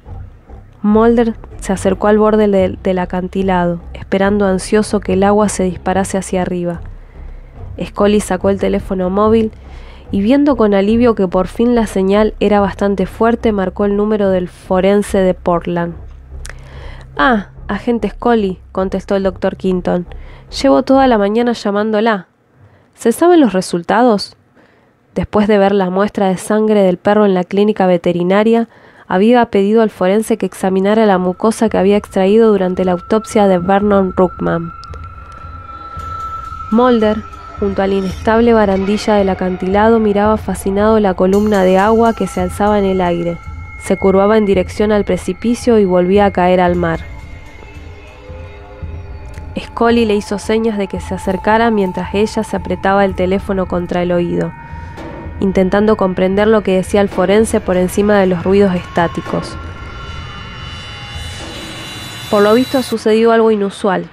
Mulder se acercó al borde del acantilado, esperando ansioso que el agua se disparase hacia arriba. Scully sacó el teléfono móvil y, viendo con alivio que por fin la señal era bastante fuerte, marcó el número del forense de Portland. «Ah, agente Scully», contestó el doctor Quinton. «Llevo toda la mañana llamándola. ¿Se saben los resultados?» Después de ver la muestra de sangre del perro en la clínica veterinaria, había pedido al forense que examinara la mucosa que había extraído durante la autopsia de Vernon Ruckman. Mulder, junto a la inestable barandilla del acantilado, miraba fascinado la columna de agua que se alzaba en el aire, se curvaba en dirección al precipicio y volvía a caer al mar. Scully le hizo señas de que se acercara mientras ella se apretaba el teléfono contra el oído, intentando comprender lo que decía el forense por encima de los ruidos estáticos. Por lo visto ha sucedido algo inusual,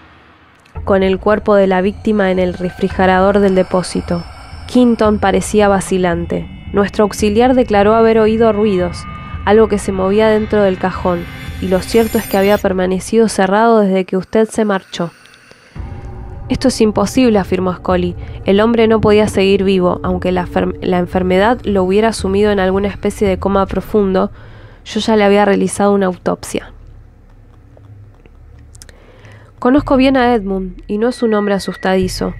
con el cuerpo de la víctima en el refrigerador del depósito. Quinton parecía vacilante. Nuestro auxiliar declaró haber oído ruidos, algo que se movía dentro del cajón, y lo cierto es que había permanecido cerrado desde que usted se marchó. «Esto es imposible», afirmó Scully. «El hombre no podía seguir vivo, aunque la enfermedad lo hubiera sumido en alguna especie de coma profundo. Yo ya le había realizado una autopsia». «Conozco bien a Edmund, y no es un hombre asustadizo.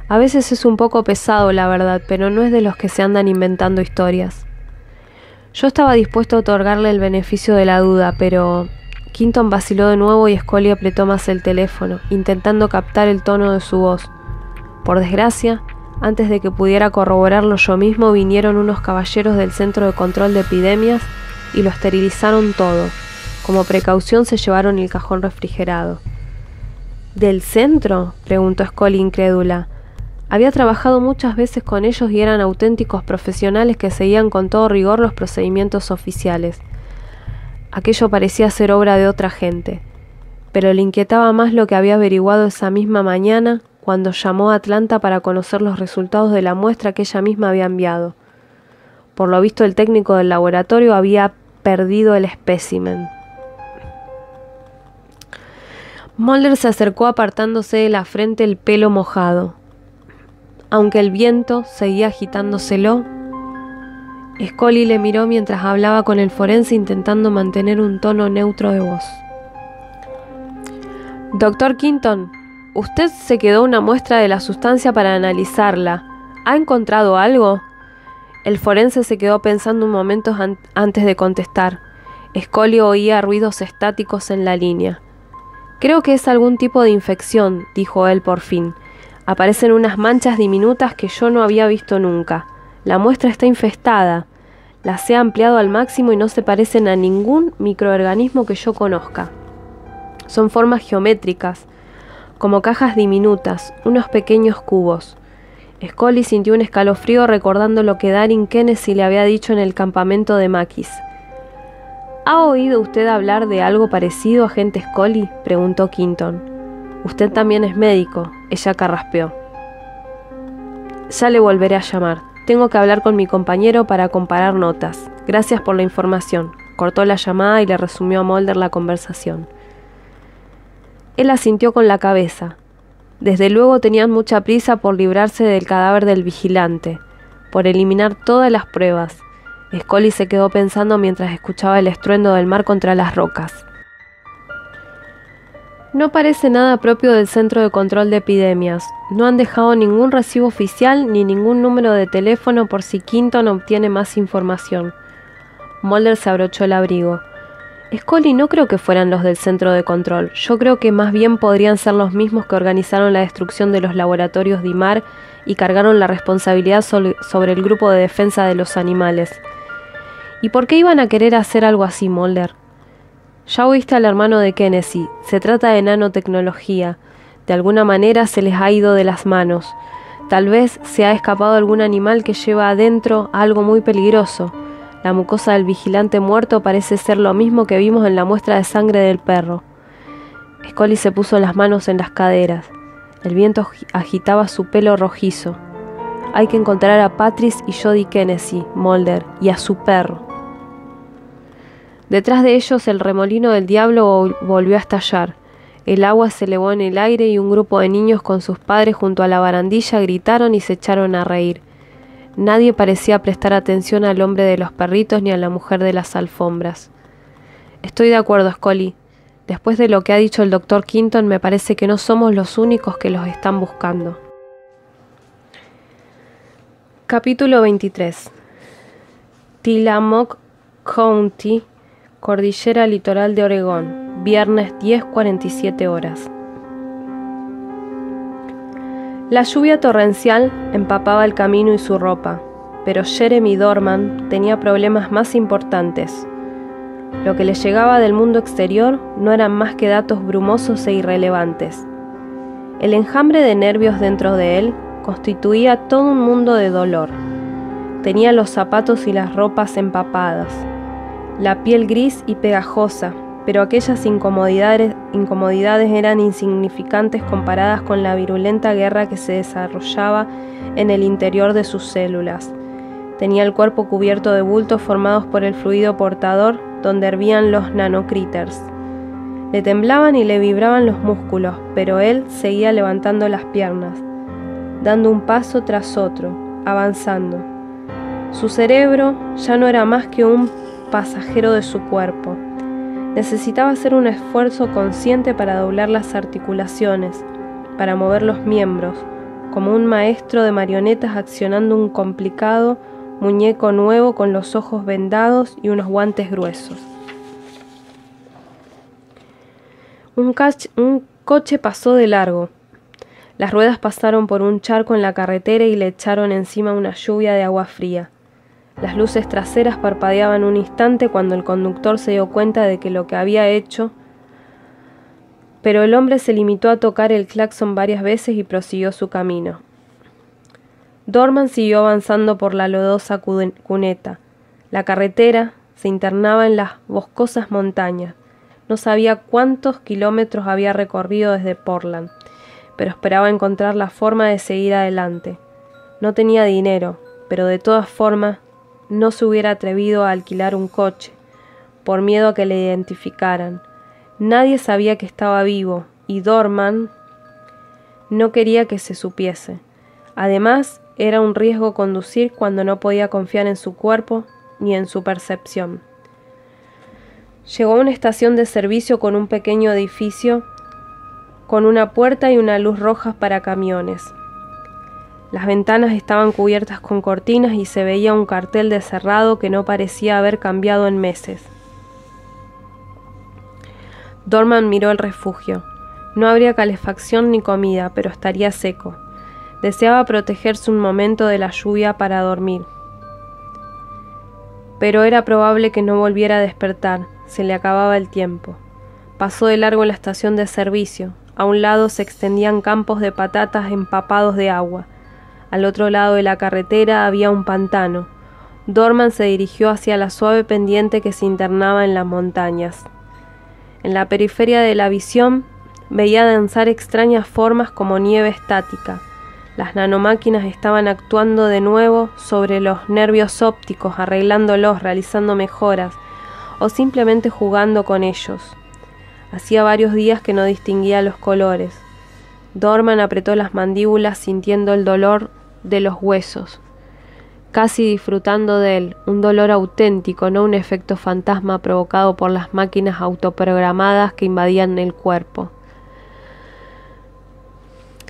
A veces es un poco pesado, la verdad, pero no es de los que se andan inventando historias». Yo estaba dispuesto a otorgarle el beneficio de la duda, pero... Quinton vaciló de nuevo y Scully apretó más el teléfono, intentando captar el tono de su voz. Por desgracia, antes de que pudiera corroborarlo yo mismo, vinieron unos caballeros del Centro de Control de Epidemias y lo esterilizaron todo. Como precaución se llevaron el cajón refrigerado. ¿Del centro?, preguntó Scully incrédula. Había trabajado muchas veces con ellos y eran auténticos profesionales que seguían con todo rigor los procedimientos oficiales. Aquello parecía ser obra de otra gente, pero le inquietaba más lo que había averiguado esa misma mañana cuando llamó a Atlanta para conocer los resultados de la muestra que ella misma había enviado. Por lo visto, el técnico del laboratorio había perdido el espécimen. Mulder se acercó apartándose de la frente el pelo mojado. Aunque el viento seguía agitándoselo, Scully le miró mientras hablaba con el forense, intentando mantener un tono neutro de voz. «Doctor Quinton, usted se quedó una muestra de la sustancia para analizarla. ¿Ha encontrado algo?» El forense se quedó pensando un momento antes de contestar. Scully oía ruidos estáticos en la línea. «Creo que es algún tipo de infección», dijo él por fin. Aparecen unas manchas diminutas que yo no había visto nunca. La muestra está infestada. Las he ampliado al máximo y no se parecen a ningún microorganismo que yo conozca. Son formas geométricas, como cajas diminutas, unos pequeños cubos. Scully sintió un escalofrío recordando lo que Darin Kennedy le había dicho en el campamento de Maquis. ¿Ha oído usted hablar de algo parecido, agente Scully?, preguntó Quinton. Usted también es médico, ella carraspeó. Ya le volveré a llamar. Tengo que hablar con mi compañero para comparar notas. Gracias por la información. Cortó la llamada y le resumió a Mulder la conversación. Él asintió con la cabeza. Desde luego tenían mucha prisa por librarse del cadáver del vigilante, por eliminar todas las pruebas. Scully se quedó pensando mientras escuchaba el estruendo del mar contra las rocas. No parece nada propio del Centro de Control de Epidemias. No han dejado ningún recibo oficial ni ningún número de teléfono por si Quinton obtiene más información. Mulder se abrochó el abrigo. Scully, no creo que fueran los del Centro de Control. Yo creo que más bien podrían ser los mismos que organizaron la destrucción de los laboratorios Dimar y cargaron la responsabilidad sobre el grupo de defensa de los animales. ¿Y por qué iban a querer hacer algo así, Mulder? Ya oíste al hermano de Kennedy. Se trata de nanotecnología. De alguna manera se les ha ido de las manos. Tal vez se ha escapado algún animal que lleva adentro algo muy peligroso. La mucosa del vigilante muerto parece ser lo mismo que vimos en la muestra de sangre del perro. Scully se puso las manos en las caderas. El viento agitaba su pelo rojizo. Hay que encontrar a Patrice y Jodie Kennedy, Mulder, y a su perro. Detrás de ellos el remolino del diablo volvió a estallar. El agua se elevó en el aire y un grupo de niños con sus padres junto a la barandilla gritaron y se echaron a reír. Nadie parecía prestar atención al hombre de los perritos ni a la mujer de las alfombras. Estoy de acuerdo, Scully. Después de lo que ha dicho el Dr. Quinton, me parece que no somos los únicos que los están buscando. Capítulo 23. Tillamook County, Cordillera Litoral de Oregón, viernes 10:47 horas. La lluvia torrencial empapaba el camino y su ropa, pero Jeremy Dorman tenía problemas más importantes. Lo que le llegaba del mundo exterior no eran más que datos brumosos e irrelevantes. El enjambre de nervios dentro de él constituía todo un mundo de dolor. Tenía los zapatos y las ropas empapadas, la piel gris y pegajosa, pero aquellas incomodidades eran insignificantes comparadas con la virulenta guerra que se desarrollaba en el interior de sus células. Tenía el cuerpo cubierto de bultos formados por el fluido portador donde hervían los nanocritters. Le temblaban y le vibraban los músculos, pero él seguía levantando las piernas, dando un paso tras otro, avanzando. Su cerebro ya no era más que un pasajero de su cuerpo. Necesitaba hacer un esfuerzo consciente para doblar las articulaciones, para mover los miembros, como un maestro de marionetas accionando un complicado muñeco nuevo con los ojos vendados y unos guantes gruesos. Un coche pasó de largo. Las ruedas pasaron por un charco en la carretera y le echaron encima una lluvia de agua fría. Las luces traseras parpadeaban un instante cuando el conductor se dio cuenta de que lo que había hecho, pero el hombre se limitó a tocar el claxon varias veces y prosiguió su camino. Dorman siguió avanzando por la lodosa cuneta. La carretera se internaba en las boscosas montañas. No sabía cuántos kilómetros había recorrido desde Portland, pero esperaba encontrar la forma de seguir adelante. No tenía dinero, pero de todas formas no se hubiera atrevido a alquilar un coche, por miedo a que le identificaran. Nadie sabía que estaba vivo, y Dorman no quería que se supiese. Además, era un riesgo conducir cuando no podía confiar en su cuerpo ni en su percepción. Llegó a una estación de servicio con un pequeño edificio, con una puerta y una luz roja para camiones. Las ventanas estaban cubiertas con cortinas y se veía un cartel de cerrado que no parecía haber cambiado en meses. Dorman miró el refugio. No habría calefacción ni comida, pero estaría seco. Deseaba protegerse un momento de la lluvia para dormir. Pero era probable que no volviera a despertar, se le acababa el tiempo. Pasó de largo en la estación de servicio. A un lado se extendían campos de patatas empapados de agua. Al otro lado de la carretera había un pantano. Dorman se dirigió hacia la suave pendiente que se internaba en las montañas. En la periferia de la visión veía danzar extrañas formas como nieve estática. Las nanomáquinas estaban actuando de nuevo sobre los nervios ópticos, arreglándolos, realizando mejoras o simplemente jugando con ellos. Hacía varios días que no distinguía los colores. Dorman apretó las mandíbulas sintiendo el dolor de los huesos, casi disfrutando de él, un dolor auténtico, no un efecto fantasma provocado por las máquinas autoprogramadas que invadían el cuerpo.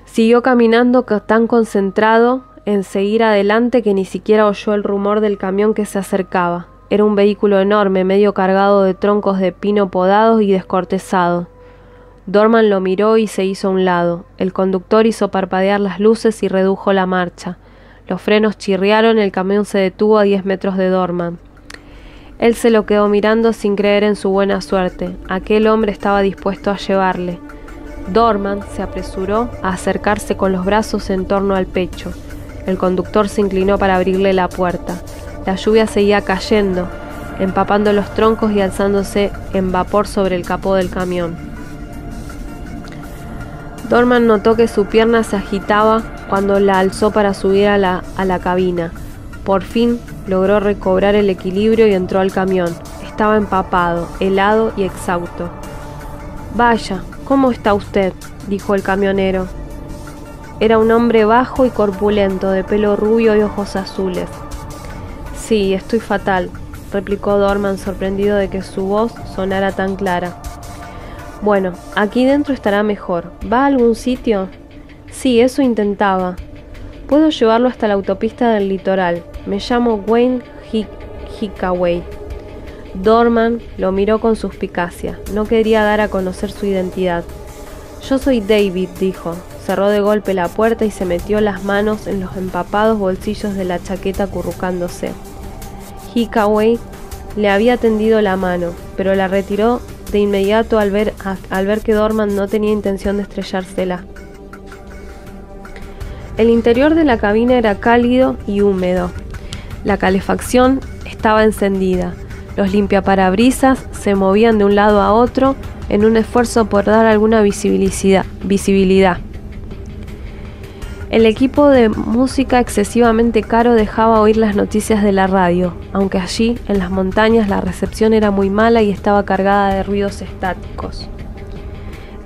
Siguió caminando tan concentrado en seguir adelante que ni siquiera oyó el rumor del camión que se acercaba. Era un vehículo enorme, medio cargado de troncos de pino podados y descortezados. Dorman lo miró y se hizo a un lado. El conductor hizo parpadear las luces y redujo la marcha. Los frenos chirriaron, el camión se detuvo a 10 metros de Dorman. Él se lo quedó mirando sin creer en su buena suerte. Aquel hombre estaba dispuesto a llevarle. Dorman se apresuró a acercarse con los brazos en torno al pecho. El conductor se inclinó para abrirle la puerta. La lluvia seguía cayendo, empapando los troncos y alzándose en vapor sobre el capó del camión. Dorman notó que su pierna se agitaba cuando la alzó para subir a la cabina. Por fin logró recobrar el equilibrio y entró al camión. Estaba empapado, helado y exhausto. «Vaya, ¿cómo está usted?», dijo el camionero. Era un hombre bajo y corpulento, de pelo rubio y ojos azules. «Sí, estoy fatal», replicó Dorman, sorprendido de que su voz sonara tan clara. «Bueno, aquí dentro estará mejor. ¿Va a algún sitio?» «Sí, eso intentaba. Puedo llevarlo hasta la autopista del litoral. Me llamo Wayne Hickaway». Dorman lo miró con suspicacia. No quería dar a conocer su identidad. «Yo soy David», dijo. Cerró de golpe la puerta y se metió las manos en los empapados bolsillos de la chaqueta acurrucándose. Hickaway le había tendido la mano, pero la retiró de inmediato al ver que Dorman no tenía intención de estrellársela. El interior de la cabina era cálido y húmedo. La calefacción estaba encendida. Los limpiaparabrisas se movían de un lado a otro en un esfuerzo por dar alguna visibilidad. El equipo de música excesivamente caro dejaba oír las noticias de la radio, aunque allí, en las montañas, la recepción era muy mala y estaba cargada de ruidos estáticos.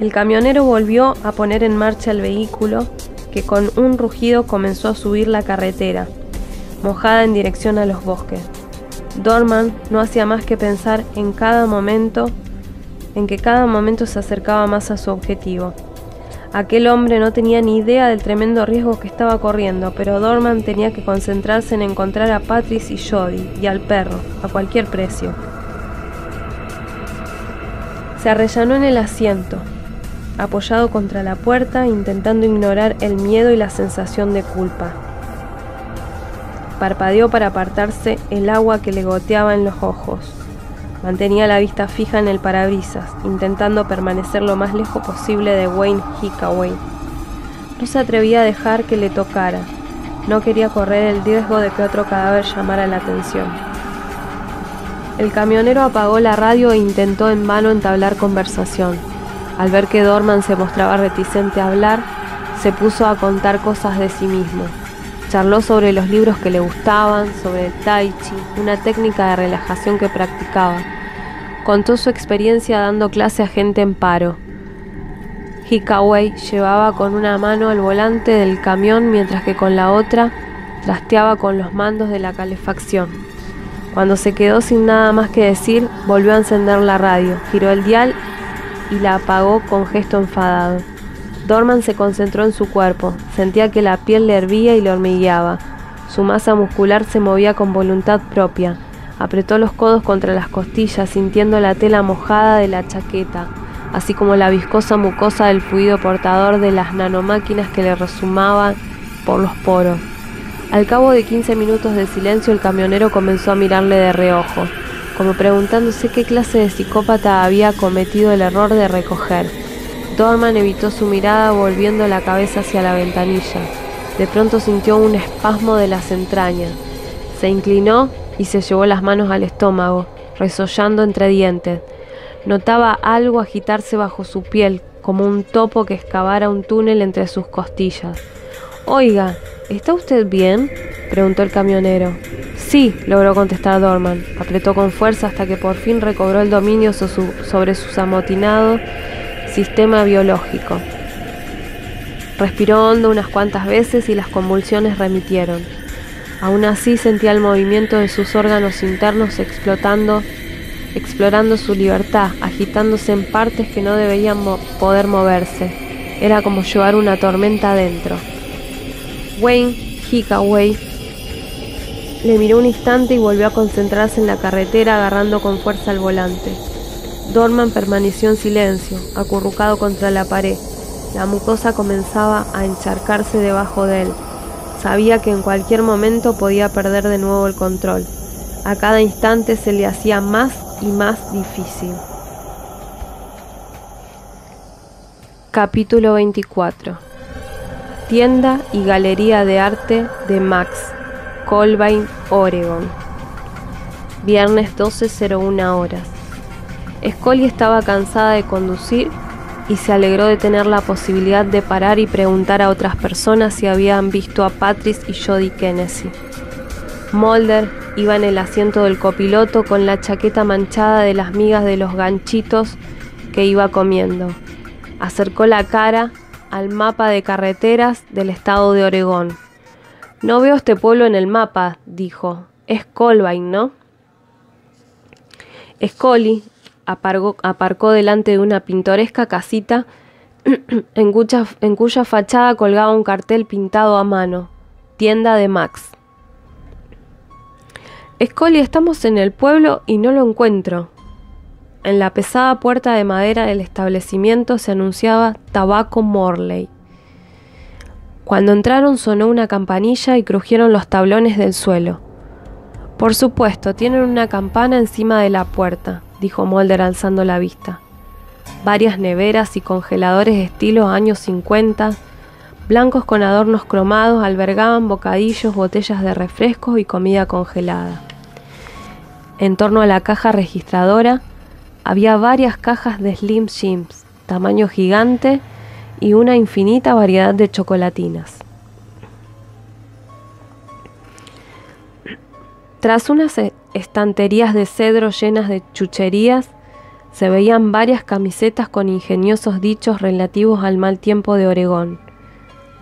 El camionero volvió a poner en marcha el vehículo, que con un rugido comenzó a subir la carretera, mojada en dirección a los bosques. Dorman no hacía más que pensar en que cada momento se acercaba más a su objetivo. Aquel hombre no tenía ni idea del tremendo riesgo que estaba corriendo, pero Dorman tenía que concentrarse en encontrar a Patrice y Jody y al perro, a cualquier precio. Se arrellanó en el asiento, apoyado contra la puerta, intentando ignorar el miedo y la sensación de culpa. Parpadeó para apartarse el agua que le goteaba en los ojos. Mantenía la vista fija en el parabrisas, intentando permanecer lo más lejos posible de Wayne Hickaway. No se atrevía a dejar que le tocara. No quería correr el riesgo de que otro cadáver llamara la atención. El camionero apagó la radio e intentó en vano entablar conversación. Al ver que Dorman se mostraba reticente a hablar, se puso a contar cosas de sí mismo. Charló sobre los libros que le gustaban, sobre el tai chi, una técnica de relajación que practicaba. Contó su experiencia dando clase a gente en paro. Hickaway llevaba con una mano el volante del camión mientras que con la otra trasteaba con los mandos de la calefacción. Cuando se quedó sin nada más que decir, volvió a encender la radio, giró el dial y la apagó con gesto enfadado. Dorman se concentró en su cuerpo, sentía que la piel le hervía y le hormigueaba. Su masa muscular se movía con voluntad propia. Apretó los codos contra las costillas, sintiendo la tela mojada de la chaqueta, así como la viscosa mucosa del fluido portador de las nanomáquinas que le resumaban por los poros. Al cabo de 15 minutos de silencio, el camionero comenzó a mirarle de reojo, como preguntándose qué clase de psicópata había cometido el error de recoger. Dorman evitó su mirada, volviendo la cabeza hacia la ventanilla. De pronto sintió un espasmo de las entrañas. Se inclinó y se llevó las manos al estómago, resollando entre dientes. Notaba algo agitarse bajo su piel, como un topo que excavara un túnel entre sus costillas. «Oiga, ¿está usted bien?», preguntó el camionero. «Sí», logró contestar Dorman. Apretó con fuerza hasta que por fin recobró el dominio sobre su amotinado sistema biológico. Respiró hondo unas cuantas veces y las convulsiones remitieron. Aún así sentía el movimiento de sus órganos internos explorando su libertad, agitándose en partes que no deberían poder moverse. Era como llevar una tormenta adentro. Wayne Hickaway le miró un instante y volvió a concentrarse en la carretera, agarrando con fuerza el volante. Dorman permaneció en silencio, acurrucado contra la pared. La mucosa comenzaba a encharcarse debajo de él. Sabía que en cualquier momento podía perder de nuevo el control. A cada instante se le hacía más y más difícil. Capítulo 24. Tienda y Galería de Arte de Max, Colvin, Oregon. Viernes 12:01 horas. Scully estaba cansada de conducir y se alegró de tener la posibilidad de parar y preguntar a otras personas si habían visto a Patrice y Jody Kennedy. Mulder iba en el asiento del copiloto con la chaqueta manchada de las migas de los ganchitos que iba comiendo. Acercó la cara al mapa de carreteras del estado de Oregón. «No veo este pueblo en el mapa», dijo. «Es Colvin, ¿no?». Scully aparcó delante de una pintoresca casita en cuya fachada colgaba un cartel pintado a mano: «Tienda de Max». «Scully, estamos en el pueblo y no lo encuentro». En la pesada puerta de madera del establecimiento se anunciaba Tabaco Morley. Cuando entraron sonó una campanilla y crujieron los tablones del suelo. «Por supuesto, tienen una campana encima de la puerta», dijo Mulder alzando la vista. Varias neveras y congeladores estilo años 50, blancos con adornos cromados, albergaban bocadillos, botellas de refrescos y comida congelada. En torno a la caja registradora había varias cajas de Slim Jims, tamaño gigante, y una infinita variedad de chocolatinas. Tras unas estanterías de cedro llenas de chucherías, se veían varias camisetas con ingeniosos dichos relativos al mal tiempo de Oregón.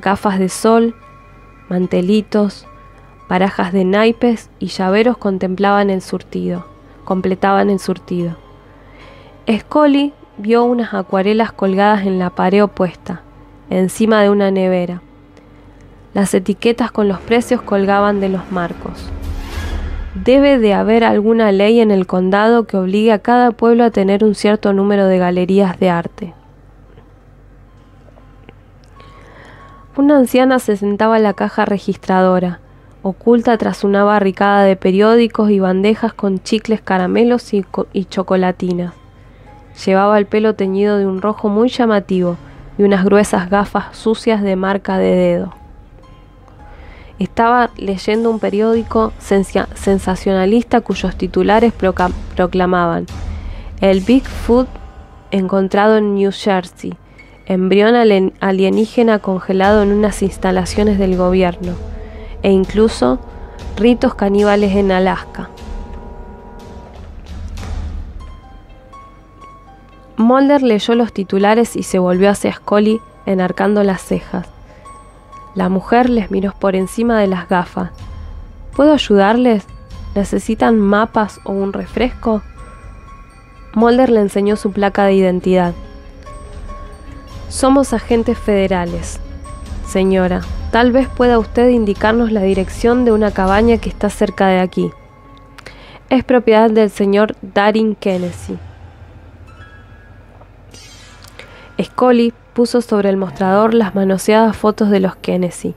Gafas de sol, mantelitos, barajas de naipes y llaveros completaban el surtido. Scully vio unas acuarelas colgadas en la pared opuesta, encima de una nevera. Las etiquetas con los precios colgaban de los marcos. Debe de haber alguna ley en el condado que obligue a cada pueblo a tener un cierto número de galerías de arte. Una anciana se sentaba en la caja registradora, oculta tras una barricada de periódicos y bandejas con chicles, caramelos y chocolatinas. Llevaba el pelo teñido de un rojo muy llamativo y unas gruesas gafas sucias de marca de dedo. Estaba leyendo un periódico sensacionalista cuyos titulares proclamaban: «El Bigfoot encontrado en New Jersey, embrión alienígena congelado en unas instalaciones del gobierno, e incluso ritos caníbales en Alaska». Mulder leyó los titulares y se volvió hacia Scully, enarcando las cejas. La mujer les miró por encima de las gafas. «¿Puedo ayudarles? ¿Necesitan mapas o un refresco?» Mulder le enseñó su placa de identidad. «Somos agentes federales. Señora, tal vez pueda usted indicarnos la dirección de una cabaña que está cerca de aquí. Es propiedad del señor Darin Kennedy». Scully puso sobre el mostrador las manoseadas fotos de los Kennedy.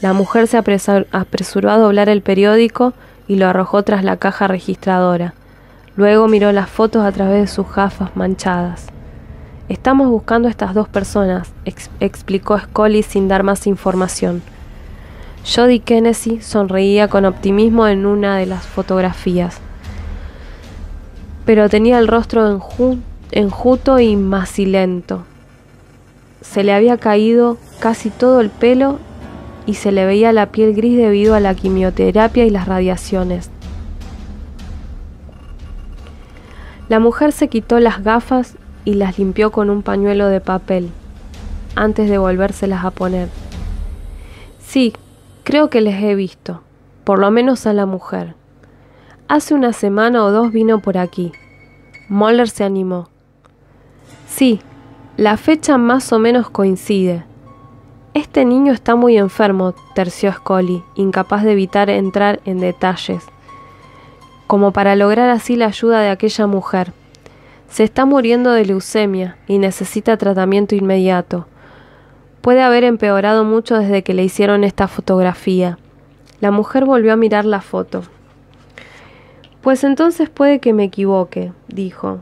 La mujer se apresuró a doblar el periódico y lo arrojó tras la caja registradora. Luego miró las fotos a través de sus gafas manchadas. «Estamos buscando a estas dos personas», explicó Scully sin dar más información. Jody Kennedy sonreía con optimismo en una de las fotografías, pero tenía el rostro enjuto y macilento. Se le había caído casi todo el pelo y se le veía la piel gris debido a la quimioterapia y las radiaciones. La mujer se quitó las gafas y las limpió con un pañuelo de papel, antes de volvérselas a poner. «Sí, creo que les he visto, por lo menos a la mujer. Hace una semana o dos vino por aquí». Mulder se animó. «Sí, la fecha más o menos coincide». «Este niño está muy enfermo», terció Scully, incapaz de evitar entrar en detalles, como para lograr así la ayuda de aquella mujer. «Se está muriendo de leucemia y necesita tratamiento inmediato. Puede haber empeorado mucho desde que le hicieron esta fotografía». La mujer volvió a mirar la foto. «Pues entonces puede que me equivoque», dijo.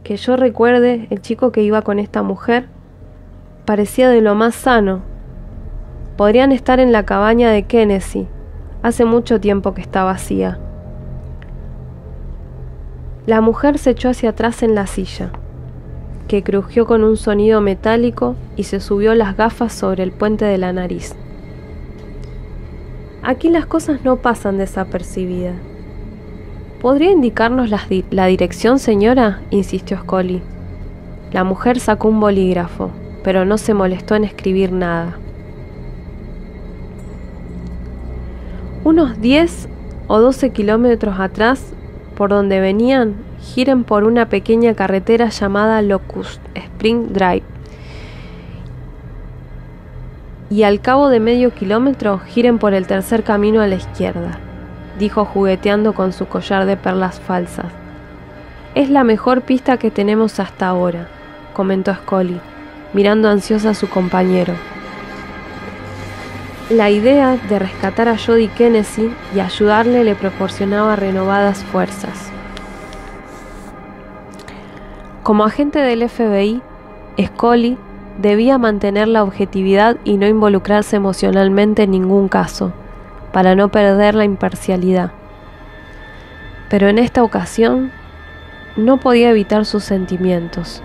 «Que yo recuerde, el chico que iba con esta mujer parecía de lo más sano. Podrían estar en la cabaña de Kennedy. Hace mucho tiempo que está vacía». La mujer se echó hacia atrás en la silla, que crujió con un sonido metálico, y se subió las gafas sobre el puente de la nariz. «Aquí las cosas no pasan desapercibidas». «¿Podría indicarnos la dirección, señora?», insistió Scully. La mujer sacó un bolígrafo, pero no se molestó en escribir nada. «Unos 10 o 12 kilómetros atrás, por donde venían, giren por una pequeña carretera llamada Locust Spring Drive, y al cabo de medio kilómetro giren por el tercer camino a la izquierda», dijo jugueteando con su collar de perlas falsas. «Es la mejor pista que tenemos hasta ahora», comentó Scully, mirando ansiosa a su compañero. La idea de rescatar a Jody Kennedy y ayudarle le proporcionaba renovadas fuerzas. Como agente del FBI, Scully debía mantener la objetividad y no involucrarse emocionalmente en ningún caso, para no perder la imparcialidad. Pero en esta ocasión no podía evitar sus sentimientos.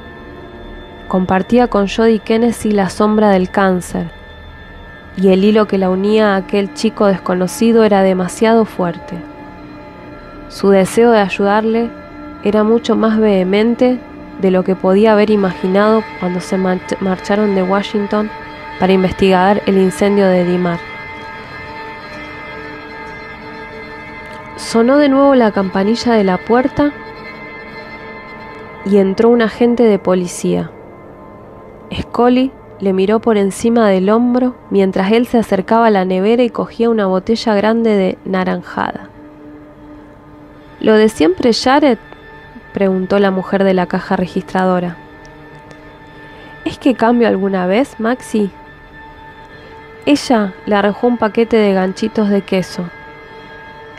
Compartía con Jody Kennedy la sombra del cáncer, y el hilo que la unía a aquel chico desconocido era demasiado fuerte. Su deseo de ayudarle era mucho más vehemente de lo que podía haber imaginado cuando se marcharon de Washington para investigar el incendio de Dimar. Sonó de nuevo la campanilla de la puerta y entró un agente de policía. Scully le miró por encima del hombro mientras él se acercaba a la nevera y cogía una botella grande de naranjada. «¿Lo de siempre, Jared?», preguntó la mujer de la caja registradora. «¿Es que cambio alguna vez, Maxie?». Ella le arrojó un paquete de ganchitos de queso.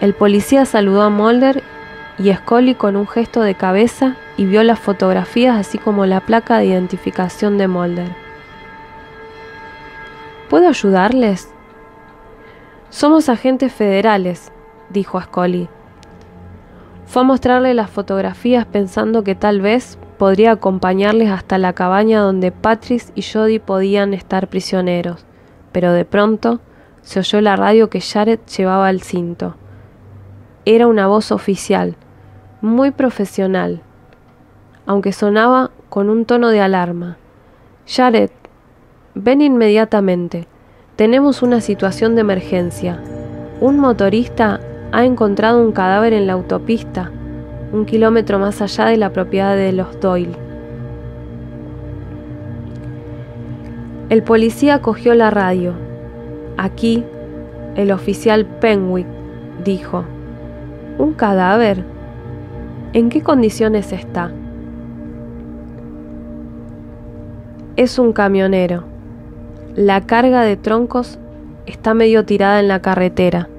El policía saludó a Mulder y Scully con un gesto de cabeza y vio las fotografías así como la placa de identificación de Mulder. «¿Puedo ayudarles?». «Somos agentes federales», dijo Scully. Fue a mostrarle las fotografías pensando que tal vez podría acompañarles hasta la cabaña donde Patrice y Jody podían estar prisioneros, pero de pronto se oyó la radio que Jared llevaba al cinto. Era una voz oficial, muy profesional, aunque sonaba con un tono de alarma. «Jared, ven inmediatamente. Tenemos una situación de emergencia. Un motorista ha encontrado un cadáver en la autopista, 1 kilómetro más allá de la propiedad de los Doyle». El policía cogió la radio. «Aquí, el oficial Penwick», dijo. «¿Un cadáver? ¿En qué condiciones está?». «Es un camionero. La carga de troncos está medio tirada en la carretera.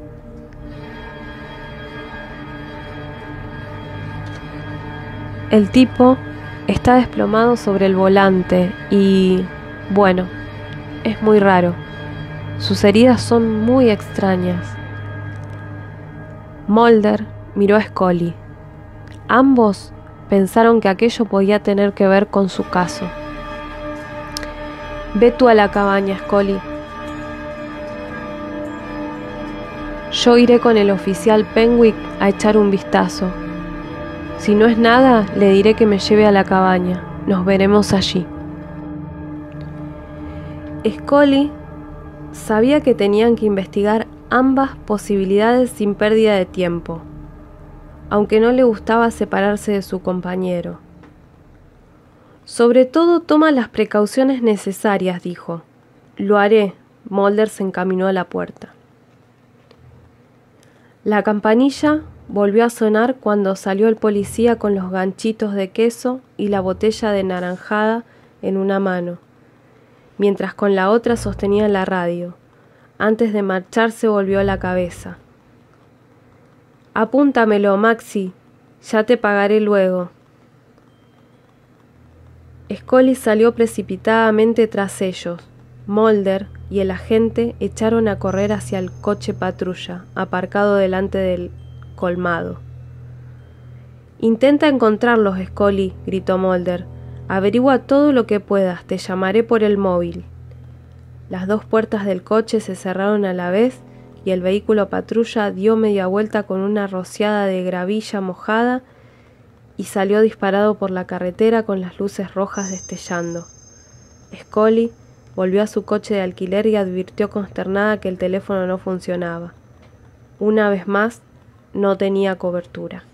El tipo está desplomado sobre el volante y, bueno, es muy raro. Sus heridas son muy extrañas. Mulder miró a Scully. Ambos pensaron que aquello podía tener que ver con su caso. Ve tú a la cabaña, Scully. Yo iré con el oficial Penwick a echar un vistazo. Si no es nada, le diré que me lleve a la cabaña. Nos veremos allí. Scully sabía que tenían que investigar ambas posibilidades sin pérdida de tiempo, aunque no le gustaba separarse de su compañero. Sobre todo, toma las precauciones necesarias, dijo. Lo haré. Mulder se encaminó a la puerta. La campanilla volvió a sonar cuando salió el policía con los ganchitos de queso y la botella de naranjada en una mano, mientras con la otra sostenía la radio. Antes de marcharse volvió la cabeza. Apúntamelo, Maxi, ya te pagaré luego. Scully salió precipitadamente tras ellos. Mulder y el agente echaron a correr hacia el coche patrulla, aparcado delante del colmado. Intenta encontrarlos, Scully, gritó Mulder. Averigua todo lo que puedas, te llamaré por el móvil. Las dos puertas del coche se cerraron a la vez y el vehículo patrulla dio media vuelta con una rociada de gravilla mojada y salió disparado por la carretera con las luces rojas destellando. Scully volvió a su coche de alquiler y advirtió consternada que el teléfono no funcionaba. Una vez más, no tenía cobertura.